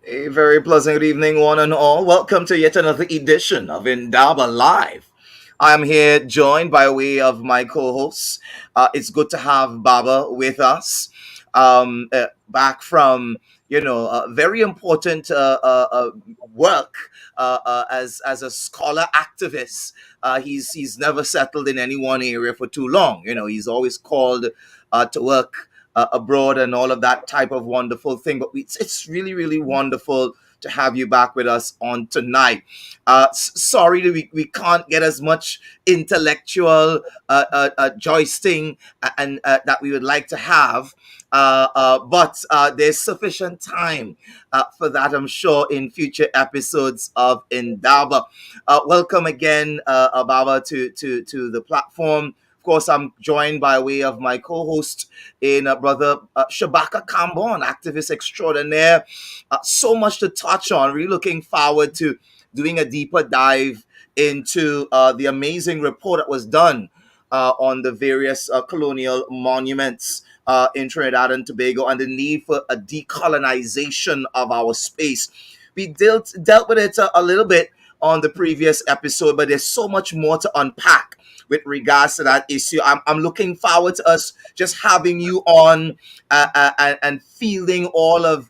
A very pleasant good evening, one and all. Welcome to yet another edition of Indaba Live. I'm here joined by way of my co-hosts. It's good to have Baba with us. Back from very important work as a scholar activist. He's never settled in any one area for too long. He's always called to work abroad and all of that type of wonderful thing. But it's really, really wonderful to have you back with us on tonight. Sorry that we can't get as much intellectual joisting and that we would like to have. But there's sufficient time for that, I'm sure, in future episodes of Indaba. Welcome again, Ababa, to the platform. Of course, I'm joined by way of my co-host in brother Shabaka Kambon, activist extraordinaire. So much to touch on. Really looking forward to doing a deeper dive into the amazing report that was done on the various colonial monuments in Trinidad and Tobago and the need for a decolonization of our space. We dealt with it a little bit on the previous episode, but there's so much more to unpack with regards to that issue. I'm looking forward to us just having you on and fielding all of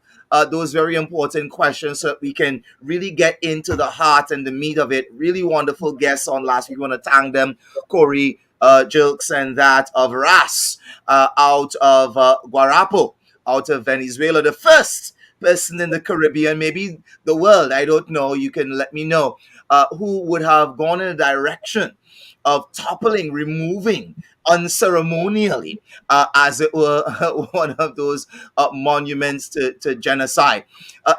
those very important questions so that we can really get into the heart and the meat of it. Really wonderful guests on last week. We want to thank them, Corey Jilks and that of Ras out of Guarapo, out of Venezuela. The first person in the Caribbean, maybe the world, I don't know, you can let me know, who would have gone in a direction of toppling, removing unceremonially, as it were, one of those monuments to genocide.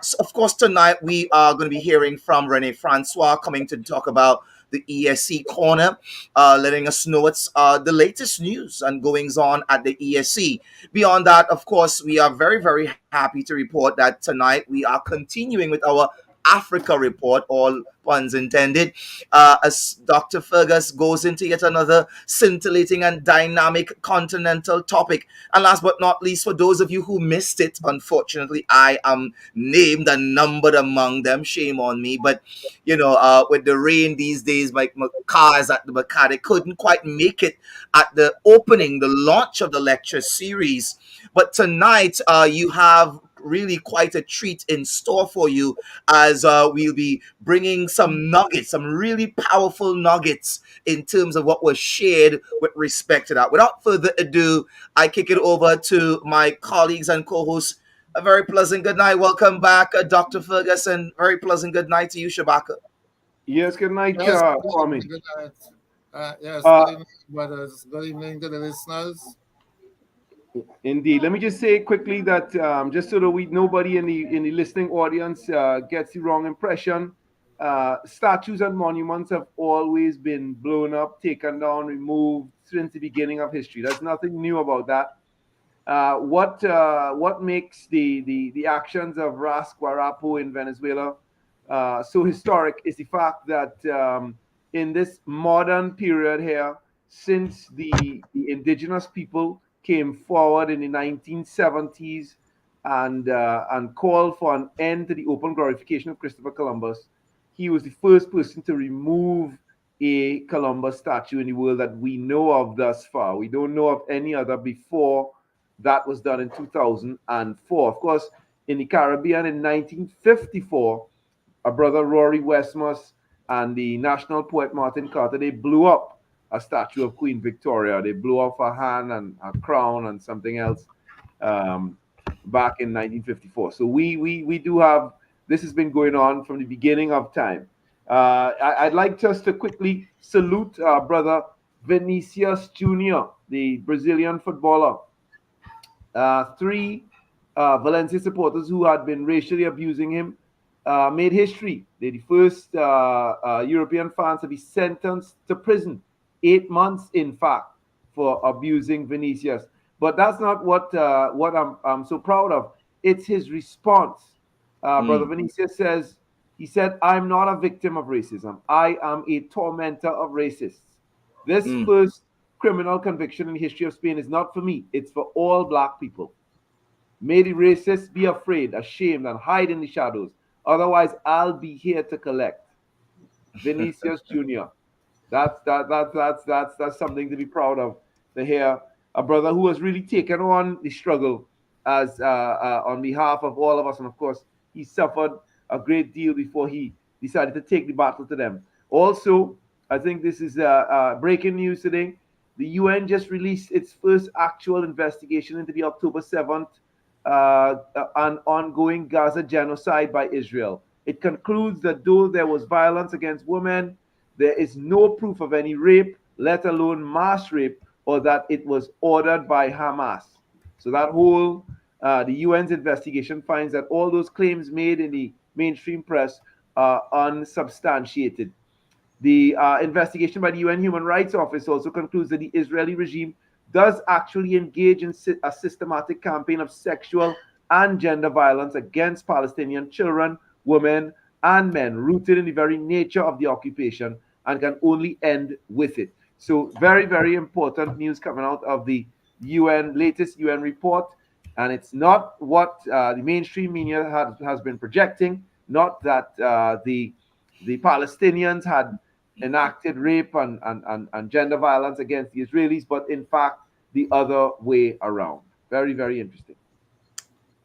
So of course, tonight we are going to be hearing from Rene Francois coming to talk about the ESC corner, letting us know what's the latest news and goings on at the ESC. Beyond that, of course, we are very, very happy to report that tonight we are continuing with our Africa report, all puns intended, as Dr. Fergus goes into yet another scintillating and dynamic continental topic. And last but not least, for those of you who missed it, unfortunately, I am named and numbered among them. Shame on me. But, with the rain these days, my car is at the mechanic. Couldn't quite make it at the opening, the launch of the lecture series. But tonight, you have really quite a treat in store for you as we'll be bringing some nuggets, some really powerful nuggets in terms of what was shared with respect to that. Without further ado, I kick it over to my colleagues and co-hosts. A very pleasant good night. Welcome back, Dr. Ferguson. Very pleasant good night to you, Shabaka. Yes, good night, Yes, good Kwame. evening, good night. Yes, Uh, good evening, brothers. Good evening to the listeners. Indeed. Let me just say quickly that just so that nobody in the listening audience gets the wrong impression, statues and monuments have always been blown up, taken down, removed since the beginning of history. There's nothing new about that. What makes the actions of Ras Guarapo in Venezuela so historic is the fact that in this modern period here, since the indigenous people came forward in the 1970s and called for an end to the open glorification of Christopher Columbus, he was the first person to remove a Columbus statue in the world that we know of thus far. We don't know of any other before that was done in 2004. Of course, in the Caribbean in 1954, our brother Rory Westmus and the national poet Martin Carter, they blew up a statue of Queen Victoria. They blew off a hand and a crown and something else um, back in 1954. So we do have, this has been going on from the beginning of time. I'd like just to quickly salute our brother Vinicius Jr., the Brazilian footballer. Three Valencia supporters who had been racially abusing him made history. They're the first European fans to be sentenced to prison, 8 months, in fact, for abusing Vinicius. But that's not what I'm so proud of. It's his response. Brother Mm, Vinicius says, he said, I'm not a victim of racism. I am a tormentor of racists. This mm, first criminal conviction in the history of Spain is not for me. It's for all black people. May the racists be afraid, ashamed, and hide in the shadows. Otherwise, I'll be here to collect. Vinicius Jr. That's something to be proud of. To hear a brother who has really taken on the struggle as on behalf of all of us, and of course, he suffered a great deal before he decided to take the battle to them. Also, I think this is breaking news today. The UN just released its first actual investigation into the October 7th, an ongoing Gaza genocide by Israel. It concludes that though there was violence against women, there is no proof of any rape, let alone mass rape, or that it was ordered by Hamas. So that whole the UN's investigation finds that all those claims made in the mainstream press are unsubstantiated. The investigation by the UN Human Rights Office also concludes that the Israeli regime does actually engage in a systematic campaign of sexual and gender violence against Palestinian children, women, and men, rooted in the very nature of the occupation, and can only end with it. So, very, very important news coming out of the latest UN report. And it's not what the mainstream media has been projecting, not that the Palestinians had enacted rape and gender violence against the Israelis, but in fact, the other way around. Very, very interesting.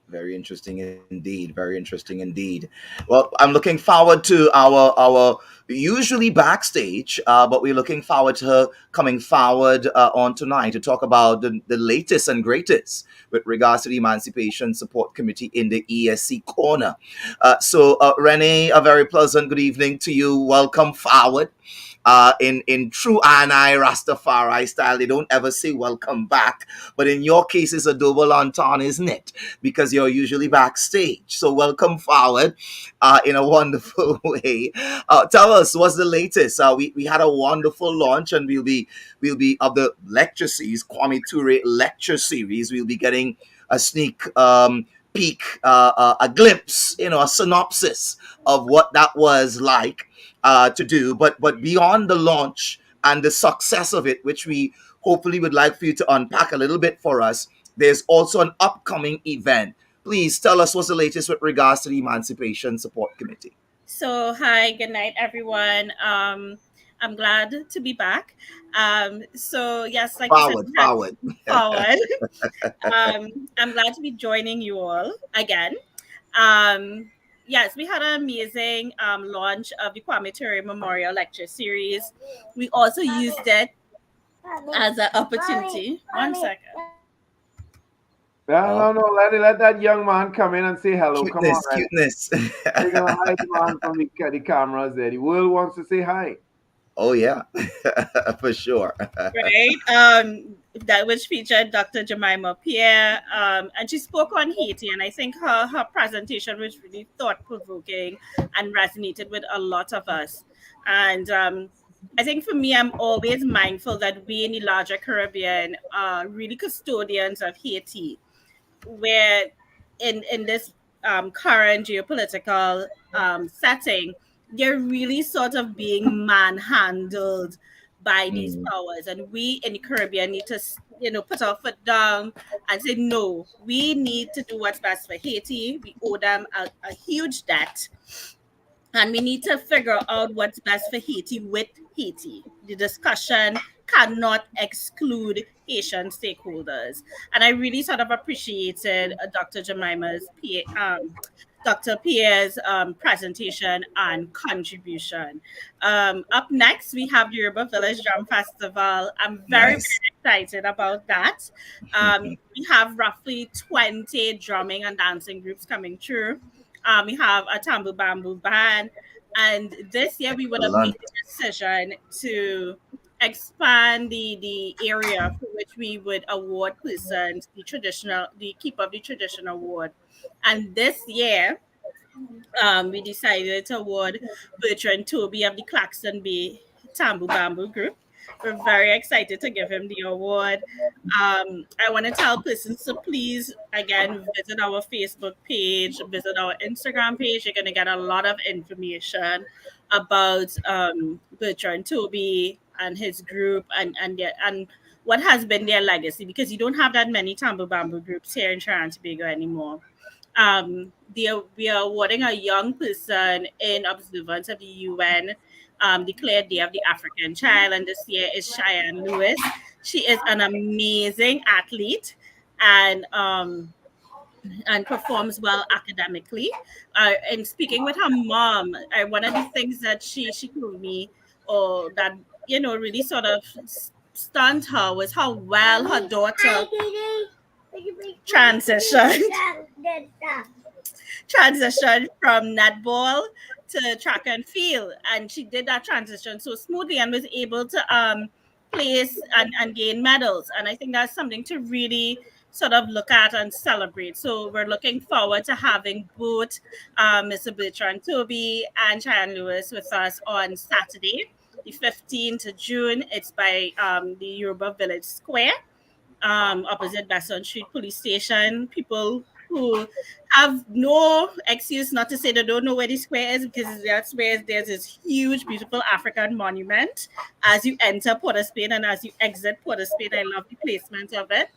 Very interesting indeed. Very interesting indeed. Well, I'm looking forward to our usually backstage, but we're looking forward to her coming forward on tonight to talk about the latest and greatest with regards to the Emancipation Support Committee in the ESC corner. Renee, a very pleasant good evening to you. Welcome forward. In true Anai Rastafari style, they don't ever say welcome back. But in your case, it's a double entendre, isn't it? Because you're usually backstage. So welcome forward in a wonderful way. Tell us what's the latest. We had a wonderful launch, and we'll be of the lecture series, Kwame Ture lecture series. We'll be getting a sneak peek, a glimpse, a synopsis of what that was like to do. But beyond the launch and the success of it, which we hopefully would like for you to unpack a little bit for us, there's also an upcoming event. Please tell us what's the latest with regards to the Emancipation Support Committee. So, hi, good night, everyone. I'm glad to be back. Yes, like you said, Forward, we had forward. forward. I'm glad to be joining you all again. Um, yes, we had an amazing launch of the Kwame Ture Memorial Lecture Series. We also used it as an opportunity. One second. No, Oh, no, no. Let that young man come in and say hello. Come on, cuteness, right? cuteness. They're gonna hide the man from the cameras there. The world wants to say hi. Oh yeah, for sure. Right? That which featured Dr. Jemima Pierre, and she spoke on Haiti, and I think her presentation was really thought provoking and resonated with a lot of us. And I think for me, I'm always mindful that we in the larger Caribbean are really custodians of Haiti, where in this current geopolitical setting, they're really sort of being manhandled by these Mm, powers, and we in the Caribbean need to put our foot down and say no. We need to do what's best for Haiti. We owe them a huge debt, and we need to figure out what's best for Haiti with Haiti. The discussion cannot exclude Haitian stakeholders. And I really sort of appreciated Dr. Pierre's presentation and contribution. Up next, we have the Yoruba Village Drum Festival. I'm very, nice. very excited about that. We have roughly 20 drumming and dancing groups coming through. We have a Tambu Bamboo band. And this year we would have made Excellent. the decision to expand the area for which we would award persons the Keep of the Tradition Award. And this year, we decided to award Bertrand Toby of the Claxton Bay Tambu Bamboo Group. We're very excited to give him the award. I want to tell persons to please, again, visit our Facebook page, visit our Instagram page. You're going to get a lot of information about Bertrand Toby and his group and what has been their legacy, because you don't have that many Tambu Bamboo groups here in Trinidad and Tobago anymore. We are awarding a young person in observance of the UN declared Day of the African Child, and this year is Cheyenne Lewis. She is an amazing athlete, and performs well academically. And speaking with her mom, one of the things that she told me, or that really sort of stunned her, was how well her daughter transitioned transition from netball to track and field, and she did that transition so smoothly and was able to place and gain medals. And I think that's something to really sort of look at and celebrate. So we're looking forward to having both Mr. Bertrand Toby and Cheyenne Lewis with us on Saturday, the 15th of June. It's by the Yoruba Village Square, opposite Besson Street Police Station. People who have no excuse not to say they don't know where the square is, because that's where there's this huge, beautiful African monument as you enter Port of Spain and as you exit Port of Spain. I love the placement of it.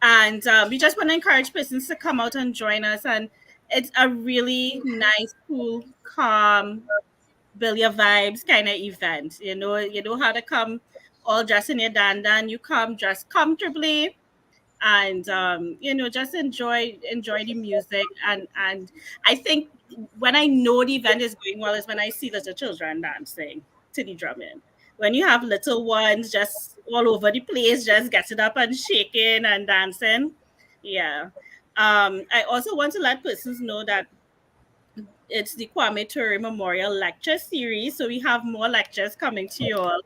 And we just want to encourage persons to come out and join us. And it's a really nice, cool, calm, build your vibes kind of event. You know how to come all dressed in your dandan. You come dressed comfortably, and just enjoy the music. And I think when I know the event is going well is when I see little children dancing to the drumming. When you have little ones just all over the place, just getting up and shaking and dancing. Yeah. I also want to let persons know that it's the Kwame Ture Memorial Lecture Series. So we have more lectures coming to you all.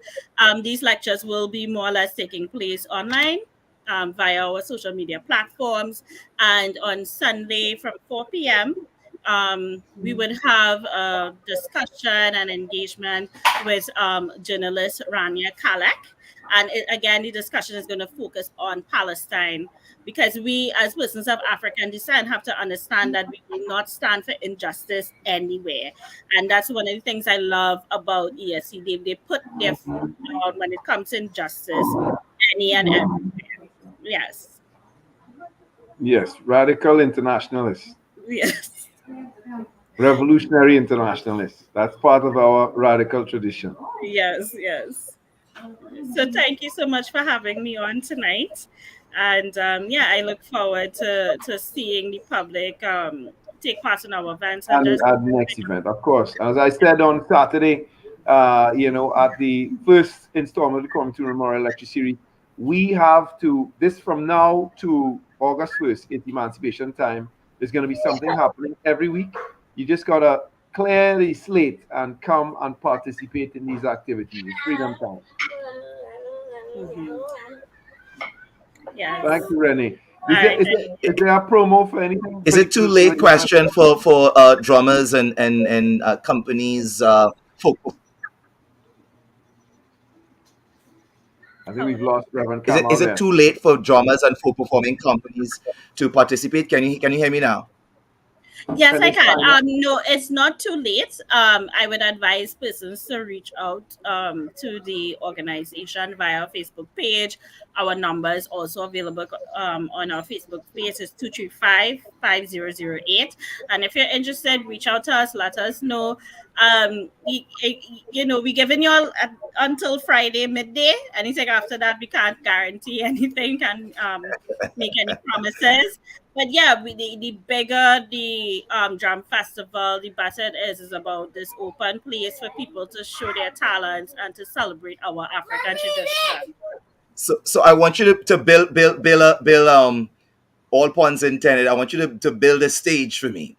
These lectures will be more or less taking place online, via our social media platforms. And on Sunday from 4 p.m., we would have a discussion and engagement with journalist Rania Kalek. And again, the discussion is going to focus on Palestine, because we, as persons of African descent, have to understand that we will not stand for injustice anywhere. And that's one of the things I love about ESC. They put their foot down when it comes to injustice, any and everywhere. Yes. Yes, radical internationalists, Yes. revolutionary internationalists. That's part of our radical tradition. Yes. Yes. So thank you so much for having me on tonight. And I look forward to seeing the public take part in our events and And just. at the next event, of course. As I said on Saturday, at the first installment of the Community Memorial Lecture Series, we have to, this from now to August 1st, it's Emancipation Time. There's going to be something happening every week. You just got to clear the slate and come and participate in these activities. It's Freedom Time. Mhm. Yes. Thank you, Renee. All right. Is there a promo for anything? Is it too late? Question for drummers and companies. I think we've lost Reverend Is Kamau it there. too late for drummers and folk performing companies to participate? Can you hear me now? Yes, Can I they can. sign up? No, it's not too late. I would advise persons to reach out to the organization via our Facebook page. Our number is also available on our Facebook page. It's 235-5008. And if you're interested, reach out to us. Let us know. We giving you all until Friday midday. Anything after that, we can't guarantee anything. Can make any promises. But yeah, the bigger the drum festival, the better it is about this open place for people to show their talents and to celebrate our African tradition. So I want you to build all puns intended. I want you to build a stage for me,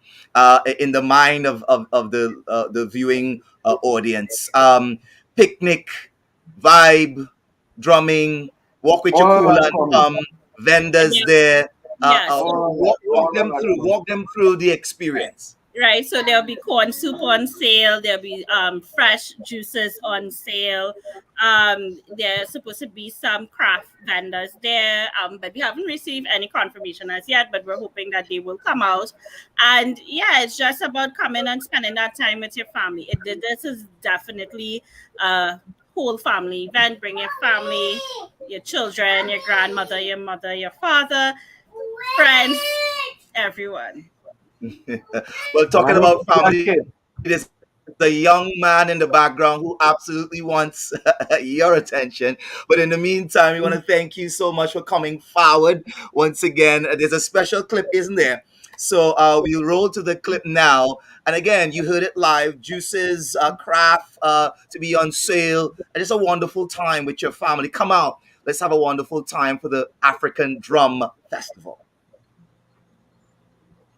in the mind of the viewing audience. Picnic, vibe, drumming, walk with your All of cooler that and coming. come, vendors Yeah, there. yeah. So Walk them through the experience. right, so there'll be corn soup on sale. There'll be fresh juices on sale. There's supposed to be some craft vendors there, but we haven't received any confirmation as yet. But we're hoping that they will come out. And yeah, it's just about coming and spending that time with your family. This is definitely a whole family event. Bring your family. your children, your grandmother, your mother, your father, friends, everyone. Well, talking I hope about you family, kid. there's a young man in the background who absolutely wants your attention. But in the meantime, we want to thank you so much for coming forward once again. There's a special clip, isn't there? So we'll roll to the clip now. And again, you heard it live. Juices, craft to be on sale. And it's a wonderful time with your family. Come out. Let's have a wonderful time for the African Drum Festival.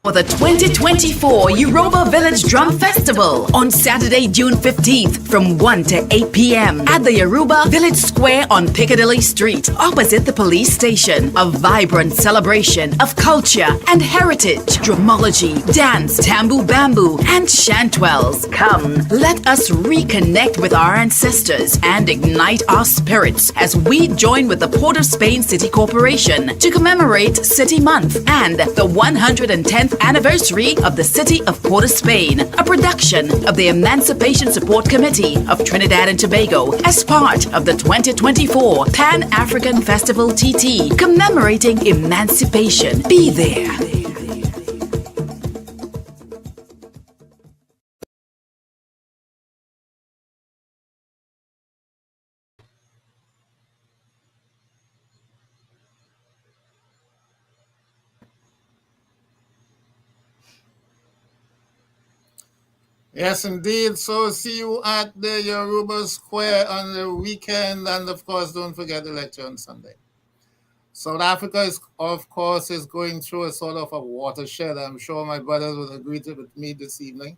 For the 2024 Yoruba Village Drum Festival on Saturday, June 15th from 1 to 8 p.m. at the Yoruba Village Square on Piccadilly Street, opposite the police station. A vibrant celebration of culture and heritage, drumology, dance, tambu bamboo, and chantwells. Come, let us reconnect with our ancestors and ignite our spirits as we join with the Port of Spain City Corporation to commemorate City Month and the 110th anniversary of the City of Port of Spain, a production of the Emancipation Support Committee of Trinidad and Tobago as part of the 2024 Pan-African Festival TT, commemorating emancipation. Be there. Yes, indeed. So see you at the Yoruba Square on the weekend. And of course, don't forget the lecture on Sunday. South Africa, of course, is going through a sort of a watershed. I'm sure my brothers would agree with me this evening.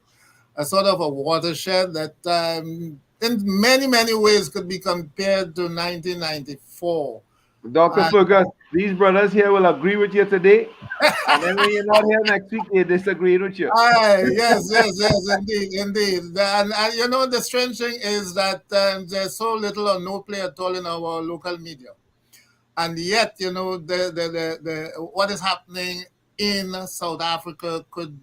A sort of a watershed that in many, many ways could be compared to 1994. Dr. Fergus, these brothers here will agree with you today. And then when you're not here next week, they disagree with you. Yes, indeed. And you know, the strange thing is that there's so little or no play at all in our local media. And yet, you know, the what is happening in South Africa could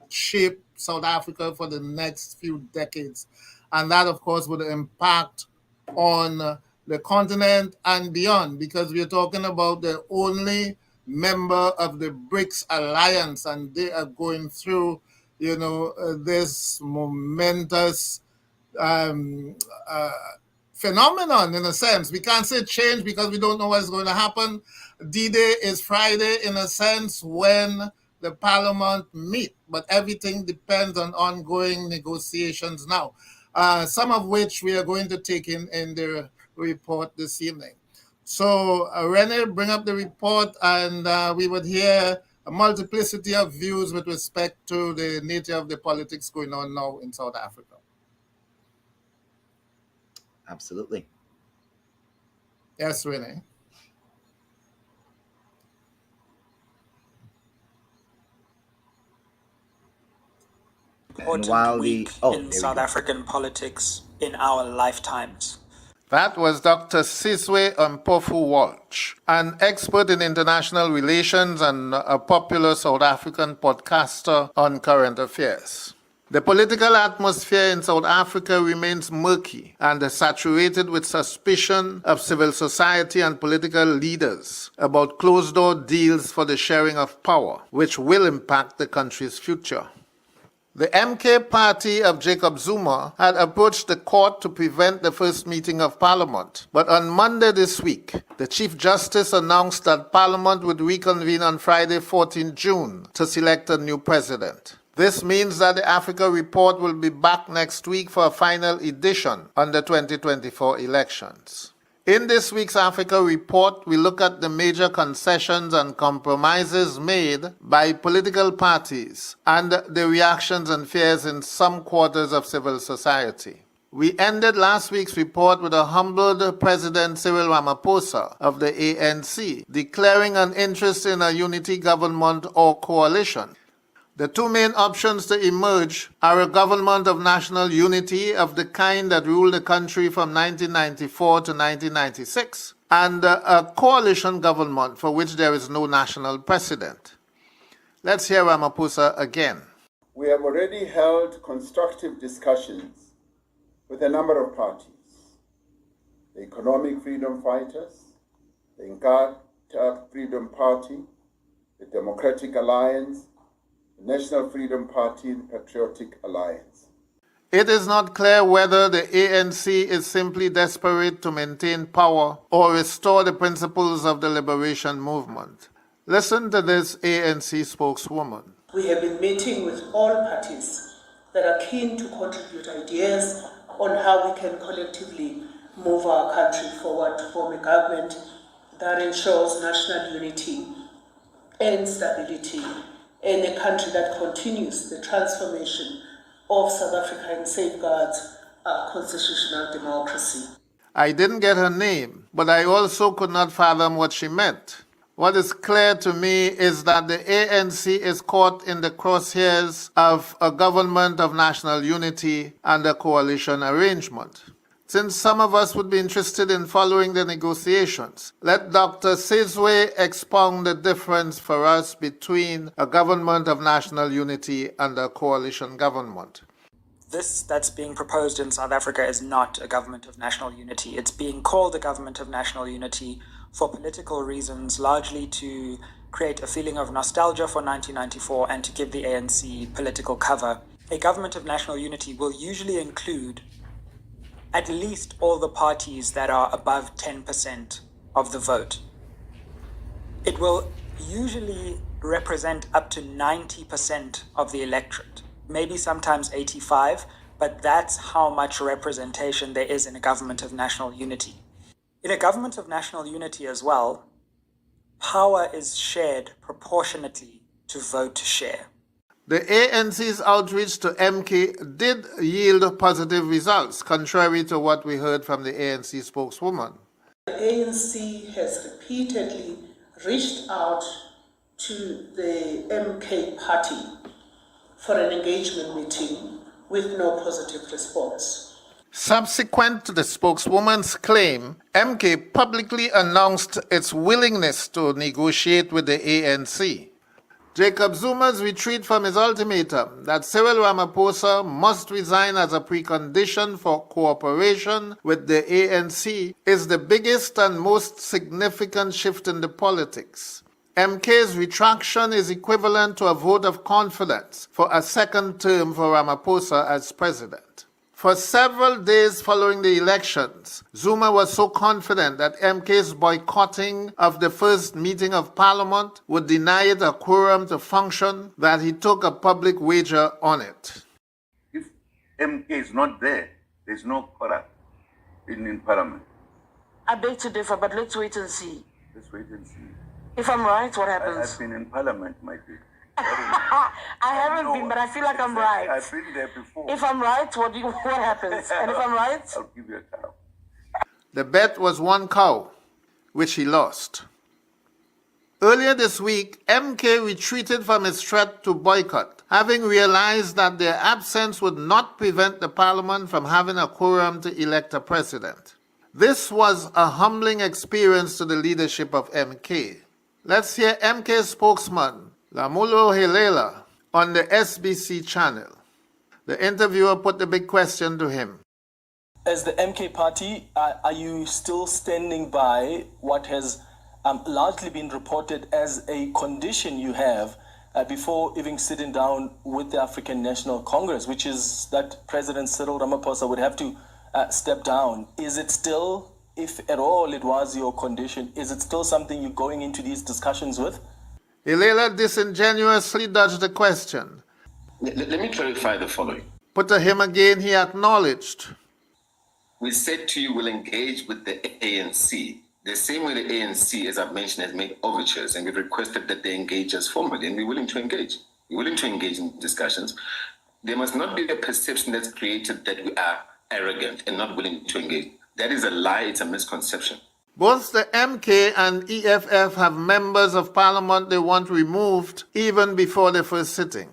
shape South Africa for the next few decades. And that, of course, would impact on the continent and beyond, because we're talking about the only member of the BRICS alliance, and they are going through, you know, this momentous phenomenon in a sense. We can't say change because we don't know what's going to happen. D-Day is Friday in a sense when the parliament meet, but everything depends on ongoing negotiations now, some of which we are going to take in the report this evening. So Rene, bring up the report, and we would hear a multiplicity of views with respect to the nature of the politics going on now in South Africa. Absolutely. Yes, Rene. Important week in South African politics in our lifetimes. That was Dr. Sizwe Mpofu-Walsh, an expert in international relations and a popular South African podcaster on current affairs. The political atmosphere in South Africa remains murky and is saturated with suspicion of civil society and political leaders about closed-door deals for the sharing of power, which will impact the country's future. The MK party of Jacob Zuma had approached the court to prevent the first meeting of Parliament. But on Monday this week, the Chief Justice announced that Parliament would reconvene on Friday, 14 June, to select a new president. This means that the Africa Report will be back next week for a final edition on the 2024 elections. In this week's Africa Report, we look at the major concessions and compromises made by political parties and the reactions and fears in some quarters of civil society. We ended last week's report with a humbled President Cyril Ramaphosa of the ANC declaring an interest in a unity government or coalition. The two main options to emerge are a government of national unity of the kind that ruled the country from 1994 to 1996, and a coalition government for which there is no national precedent. Let's hear Ramaphosa again. We have already held constructive discussions with a number of parties, the economic freedom fighters, the Inkatha Freedom Party, the Democratic Alliance, the National Freedom Party, and Patriotic Alliance. It is not clear whether the ANC is simply desperate to maintain power or restore the principles of the liberation movement. Listen to this ANC spokeswoman. We have been meeting with all parties that are keen to contribute ideas on how we can collectively move our country forward to form a government that ensures national unity and stability in a country that continues the transformation of South Africa and safeguards constitutional democracy. I didn't get her name, but I also could not fathom what she meant. What is clear to me is that the ANC is caught in the crosshairs of a government of national unity and a coalition arrangement. Since some of us would be interested in following the negotiations, let Dr. Sizwe expound the difference for us between a government of national unity and a coalition government. This that's being proposed in South Africa is not a government of national unity. It's being called a government of national unity for political reasons, largely to create a feeling of nostalgia for 1994 and to give the ANC political cover. A government of national unity will usually include at least all the parties that are above 10% of the vote. It will usually represent up to 90% of the electorate, maybe sometimes 85, but that's how much representation there is in a government of national unity. In a government of national unity as well, power is shared proportionately to vote share. The ANC's outreach to MK did yield positive results, contrary to what we heard from the ANC spokeswoman. The ANC has repeatedly reached out to the MK party for an engagement meeting with no positive response. Subsequent to the spokeswoman's claim, MK publicly announced its willingness to negotiate with the ANC. Jacob Zuma's retreat from his ultimatum that Cyril Ramaphosa must resign as a precondition for cooperation with the ANC is the biggest and most significant shift in the politics. MK's retraction is equivalent to a vote of confidence for a second term for Ramaphosa as president. For several days following the elections, Zuma was so confident that MK's boycotting of the first meeting of Parliament would deny it a quorum to function that he took a public wager on it. If MK is not there, there's no quorum in Parliament. I beg to differ, but let's wait and see. Let's wait and see. If I'm right, what happens? I've been in Parliament, my dear. I haven't been, but I feel like I'm right. I've been there before. If I'm right, what happens? And if I'm right? I'll give you a cow. The bet was one cow, which he lost. Earlier this week, MK retreated from his threat to boycott, having realized that their absence would not prevent the parliament from having a quorum to elect a president. This was a humbling experience to the leadership of MK. Let's hear MK spokesman Lamulo Helela on the SBC channel. The interviewer put the big question to him. As the MK party, are you still standing by what has largely been reported as a condition you have before even sitting down with the African National Congress, which is that President Cyril Ramaphosa would have to step down? Is it still, if at all it was your condition, is it still something you're going into these discussions with? Helela disingenuously dodged the question. Let me clarify the following. Put to him again, he acknowledged. We said to you we'll engage with the ANC. The same way the ANC, as I've mentioned, has made overtures, and we've requested that they engage us formally, and we're willing to engage. We're willing to engage in discussions. There must not be a perception that's created that we are arrogant and not willing to engage. That is a lie, it's a misconception. Both the MK and EFF have members of parliament they want removed even before the first sitting.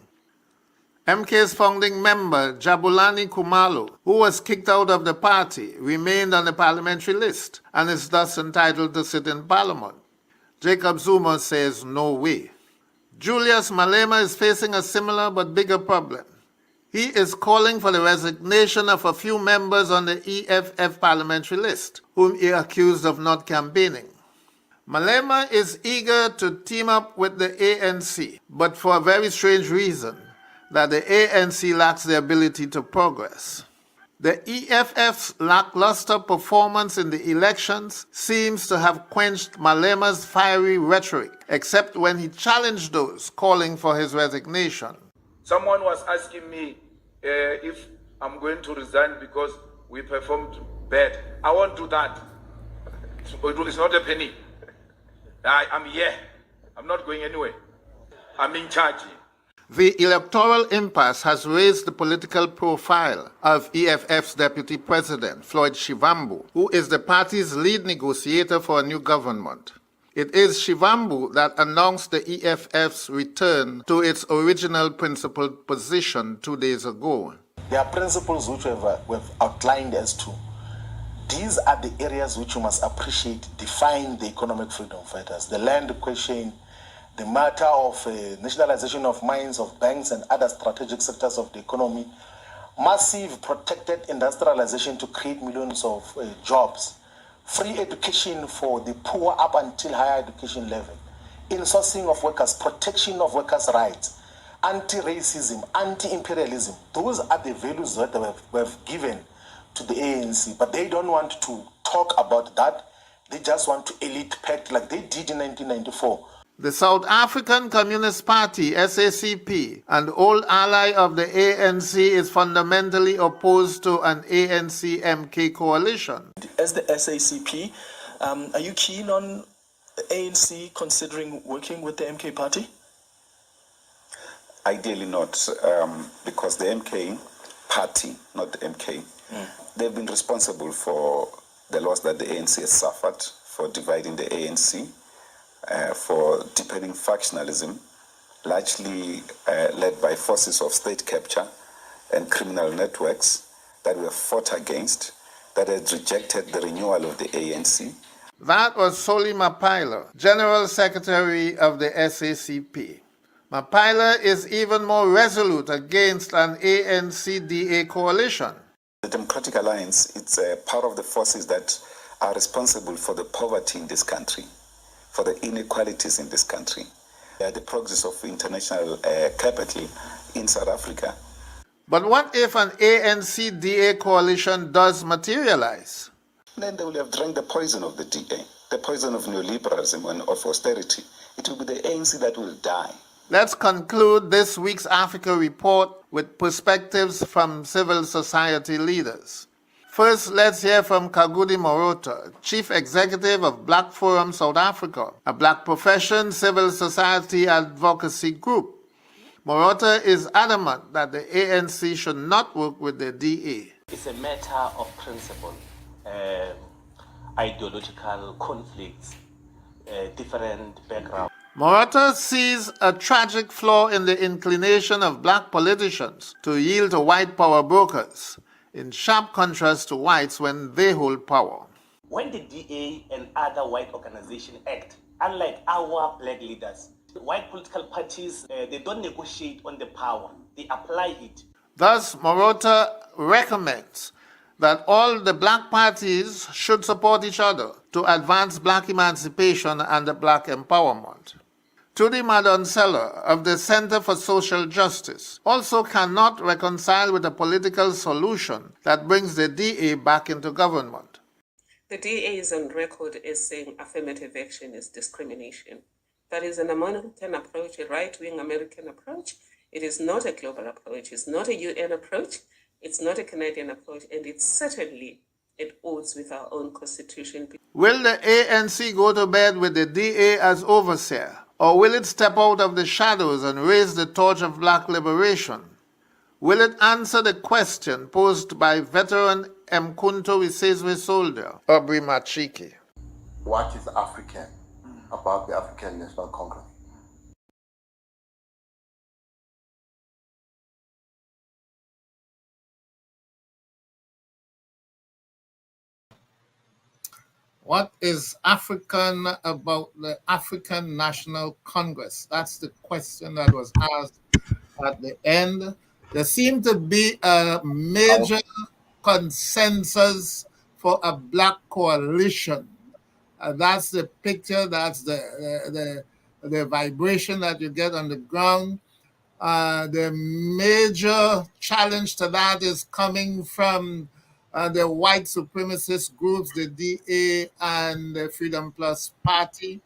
MK's founding member, Jabulani Khumalo, who was kicked out of the party, remained on the parliamentary list and is thus entitled to sit in parliament. Jacob Zuma says no way. Julius Malema is facing a similar but bigger problem. He is calling for the resignation of a few members on the EFF parliamentary list, whom he accused of not campaigning. Malema is eager to team up with the ANC, but for a very strange reason, that the ANC lacks the ability to progress. The EFF's lackluster performance in the elections seems to have quenched Malema's fiery rhetoric, except when he challenged those calling for his resignation. Someone was asking me if I'm going to resign because we performed bad. I won't do that. It's not a penny. I'm here. I'm not going anywhere. I'm in charge. The electoral impasse has raised the political profile of EFF's deputy president, Floyd Shivambu, who is the party's lead negotiator for a new government. It is Shivambu that announced the EFF's return to its original principled position 2 days ago. There are principles which we've outlined as to these are the areas which you must appreciate, define the economic freedom fighters, the land question, the matter of nationalization of mines, of banks and other strategic sectors of the economy, massive protected industrialization to create millions of jobs, free education for the poor up until higher education level, insourcing of workers, protection of workers' rights, anti-racism, anti-imperialism. Those are the values that we've given to the ANC, but they don't want to talk about that. They just want to elite pact like they did in 1994. The South African Communist Party, SACP, an old ally of the ANC, is fundamentally opposed to an ANC-MK coalition. As the SACP, are you keen on the ANC considering working with the MK party? Ideally not, because the MK party, not the MK, they've been responsible for the loss that the ANC has suffered, for dividing the ANC, for deepening factionalism, largely led by forces of state capture and criminal networks that were fought against, that had rejected the renewal of the ANC. That was Solly Mapaila, General Secretary of the SACP. Mapaila is even more resolute against an ANC-DA coalition. The Democratic Alliance, it's part of the forces that are responsible for the poverty in this country, for the inequalities in this country. They are the proxies of international capital in South Africa. But what if an ANC-DA coalition does materialize? Then they will have drank the poison of the DA, the poison of neoliberalism and of austerity. It will be the ANC that will die. Let's conclude this week's Africa Report with perspectives from civil society leaders. First, let's hear from Kagudi Morota, Chief Executive of Black Forum South Africa, a black profession civil society advocacy group. Morota is adamant that the ANC should not work with the DA. It's a matter of principle, ideological conflicts, different backgrounds. Morata sees a tragic flaw in the inclination of black politicians to yield to white power brokers, in sharp contrast to whites when they hold power. When the DA and other white organizations act, unlike our black leaders, white political parties, they don't negotiate on the power, they apply it. Thus, Morata recommends that all the black parties should support each other to advance black emancipation and the black empowerment. Tudi Madonsela of the Center for Social Justice also cannot reconcile with a political solution that brings the DA back into government. The DA is on record as saying affirmative action is discrimination. That is an American approach, a right-wing American approach. It is not a global approach. It's not a UN approach. It's not a Canadian approach. And it's certainly at odds with our own constitution. Will the ANC go to bed with the DA as overseer? Or will it step out of the shadows and raise the torch of black liberation? Will it answer the question posed by veteran Mkunto Wisezwe soldier, Aubrey Machiki? What is African about the African National Congress? What is African about the African National Congress? That's the question that was asked at the end. There seemed to be a major consensus for a black coalition That's the picture. That's the vibration that you get on the ground. The major challenge to that is coming from the white supremacist groups, the DA and the Freedom Plus Party,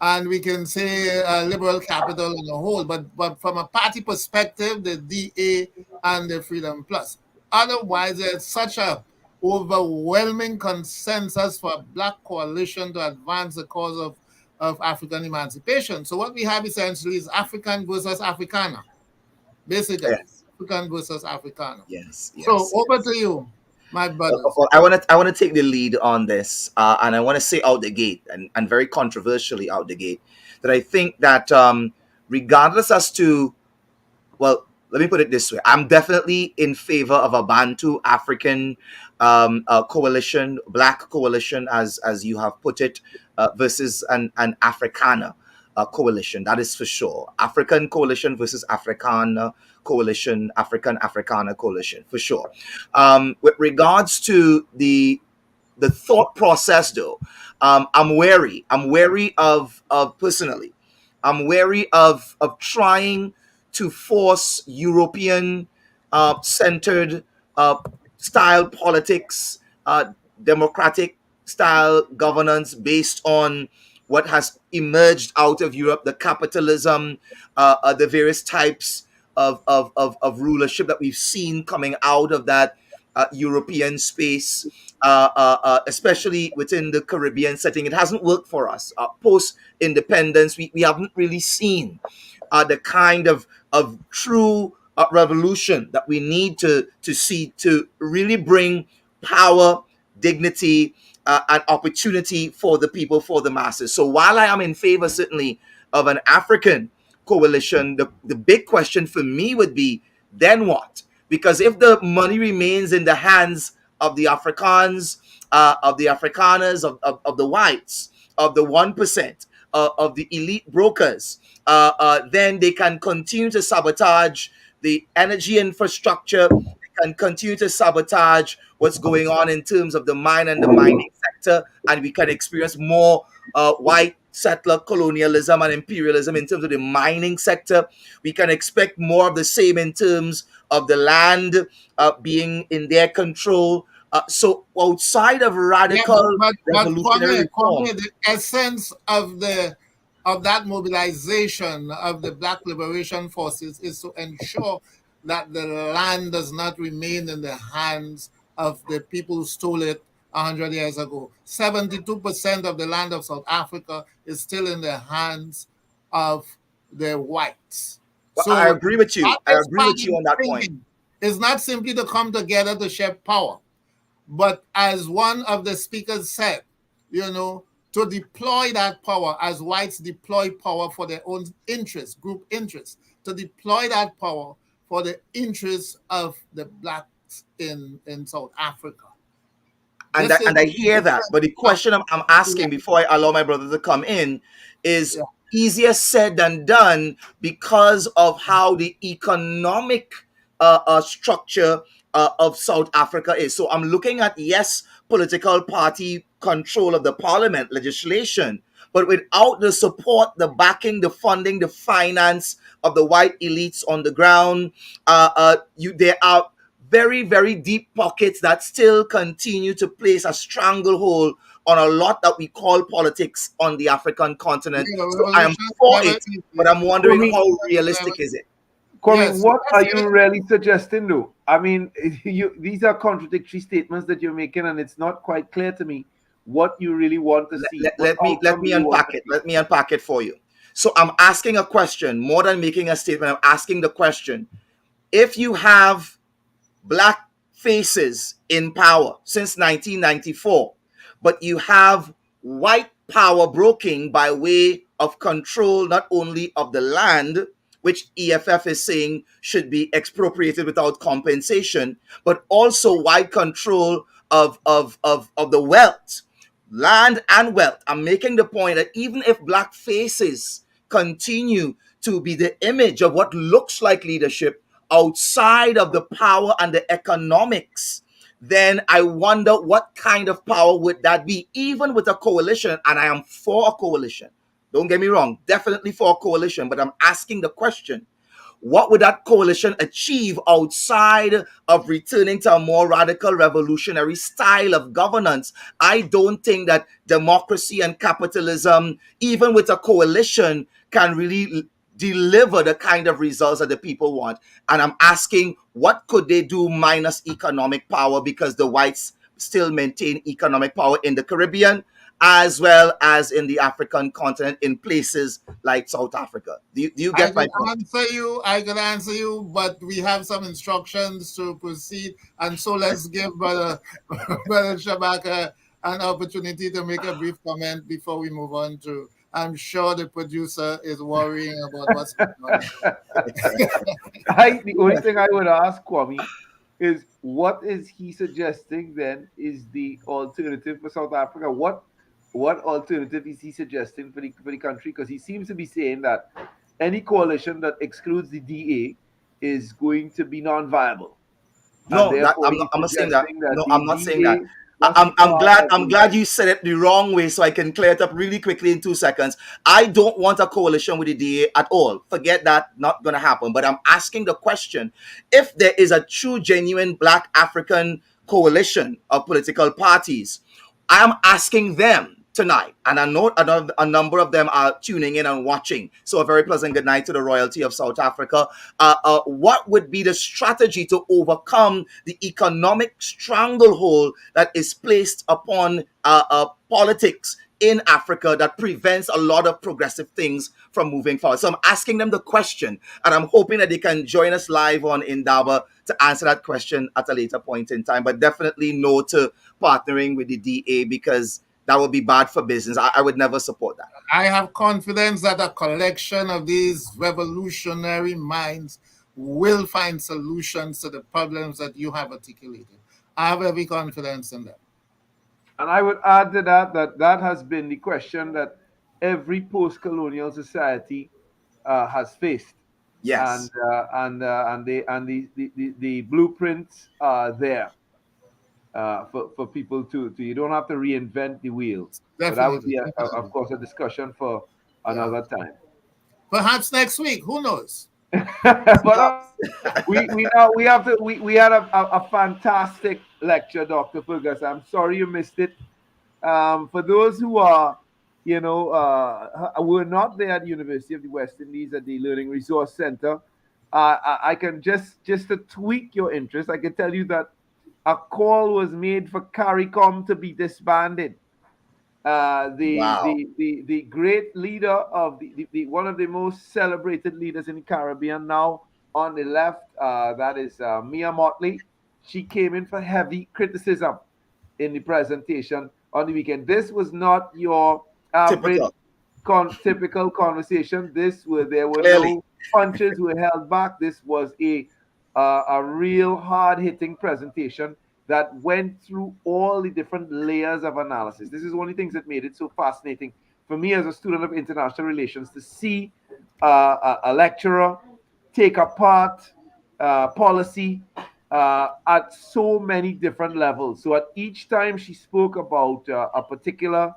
and we can say liberal capital in a whole. But from a party perspective, the DA and the Freedom Plus. Otherwise, there's such a overwhelming consensus for a black coalition to advance the cause of African emancipation. So what we have essentially is African versus Africana, basically. Yes. African versus Africana. Yes. So Yes. over to you, my brothers. Well, I want to take the lead on this, and I want to say out the gate, and very controversially out the gate, that I think that regardless as to, well, let me put it this way: I'm definitely in favor of a Bantu African coalition, black coalition, as you have put it, versus an Africana coalition. That is for sure. African coalition versus Africana coalition, Africana coalition, for sure. With regards to the thought process, though, I'm wary. I'm wary of personally. I'm wary of trying to force European centered style politics, democratic style governance based on what has emerged out of Europe, the capitalism, the various types of rulership that we've seen coming out of that European space, especially within the Caribbean setting. It hasn't worked for us. Post independence, we haven't really seen the kind of true revolution that we need to see to really bring power, dignity, and opportunity for the people, for the masses. So while I am in favor, certainly, of an African coalition, the big question for me would be, then what? Because if the money remains in the hands of the Afrikaans, of the Afrikaners, of the whites, of the 1%, of the elite brokers, then they can continue to sabotage the energy infrastructure. They can continue to sabotage what's going on in terms of the mine and the mining sector, and we can experience more white settler colonialism and imperialism in terms of the mining sector. We can expect more of the same in terms of the land being in their control. So outside of Yeah, radical but revolutionary reform, Kwame, the essence of that mobilization of the Black Liberation Forces is to ensure that the land does not remain in the hands of the people who stole it 100 years ago. 72% of the land of South Africa is still in the hands of the whites. Well, So I agree with you. what I this agree with you party on that point. thinking is not simply to come together to share power, but as one of the speakers said, to deploy that power as whites deploy power for their own interests, group interests, to deploy that power for the interests of the blacks in South Africa. And I hear that, but the question I'm asking before I allow my brother to come in is easier said than done because of how the economic structure of South Africa is. So I'm looking at, yes, political party control of the parliament legislation, but without the support, the backing, the funding, the finance of the white elites on the ground, there are very, very deep pockets that still continue to place a stranglehold on a lot that we call politics on the African continent. So I am for it, but I'm wondering how realistic is it? Kwame, what are you really suggesting, though? I mean, these are contradictory statements that you're making, and it's not quite clear to me what you really want to see. Let me unpack it. Let me unpack it for you. So I'm asking a question more than making a statement. I'm asking the question: if you have black faces in power since 1994, but you have white power broking by way of control not only of the land, which EFF is saying should be expropriated without compensation, but also white control of the wealth, land and wealth. I'm making the point that even if black faces continue to be the image of what looks like leadership, outside of the power and the economics then I wonder what kind of power would that be, even with a coalition. And I am for a coalition. Don't get me wrong, definitely for a coalition, but I'm asking the question, what would that coalition achieve outside of returning to a more radical revolutionary style of governance? I don't think that democracy and capitalism, even with a coalition, can really deliver the kind of results that the people want. And I'm asking, what could they do minus economic power? Because the whites still maintain economic power in the Caribbean as well as in the African continent in places like South Africa. Do you I get my could point? answer you, but we have some instructions to proceed, and so let's give Brother, Brother Shabaka an opportunity to make a brief comment before we move on to. I'm sure the producer is worrying about what's going on. The only thing I would ask Kwame is what is he suggesting then is the alternative for South Africa? What alternative is he suggesting for the country? Because he seems to be saying that any coalition that excludes the DA is going to be non-viable. And No, that therefore he's I'm not saying that. suggesting that No, the I'm not saying that. DA must be I'm part glad of I'm the glad you said it the wrong way so I can clear it up really quickly in 2 seconds. I don't want a coalition with the DA at all. Forget that, not gonna happen. But I'm asking the question, if there is a true genuine black African coalition of political parties, I'm asking them tonight, and I know a number of them are tuning in and watching. So a very pleasant good night to the royalty of South Africa. What would be the strategy to overcome the economic stranglehold that is placed upon politics in Africa that prevents a lot of progressive things from moving forward? So I'm asking them the question, and I'm hoping that they can join us live on Indaba to answer that question at a later point in time. But definitely no to partnering with the DA, because that would be bad for business. I would never support that. I have confidence that a collection of these revolutionary minds will find solutions to the problems that you have articulated. I have every confidence in them. And I would add to that that has been the question that every post-colonial society has faced. Yes. And the blueprints are there for people to you don't have to reinvent the wheel. But that would Definitely. be of course a discussion for another time. Perhaps next week. Who knows? But we had a fantastic lecture, Dr. Fergus. I'm sorry you missed it. For those who are, were not there at the University of the West Indies at the Learning Resource Center, I can just to tweak your interest, I can tell you that a call was made for CARICOM to be disbanded. The great leader of the one of the most celebrated leaders in the Caribbean now on the left, that is Mia Motley. She came in for heavy criticism in the presentation on the weekend. This was not your average typical conversation. There were no punches were held back. This was a real hard hitting presentation that went through all the different layers of analysis. This is one of the things that made it so fascinating for me as a student of international relations to see a lecturer take apart policy at so many different levels. So at each time she spoke about a particular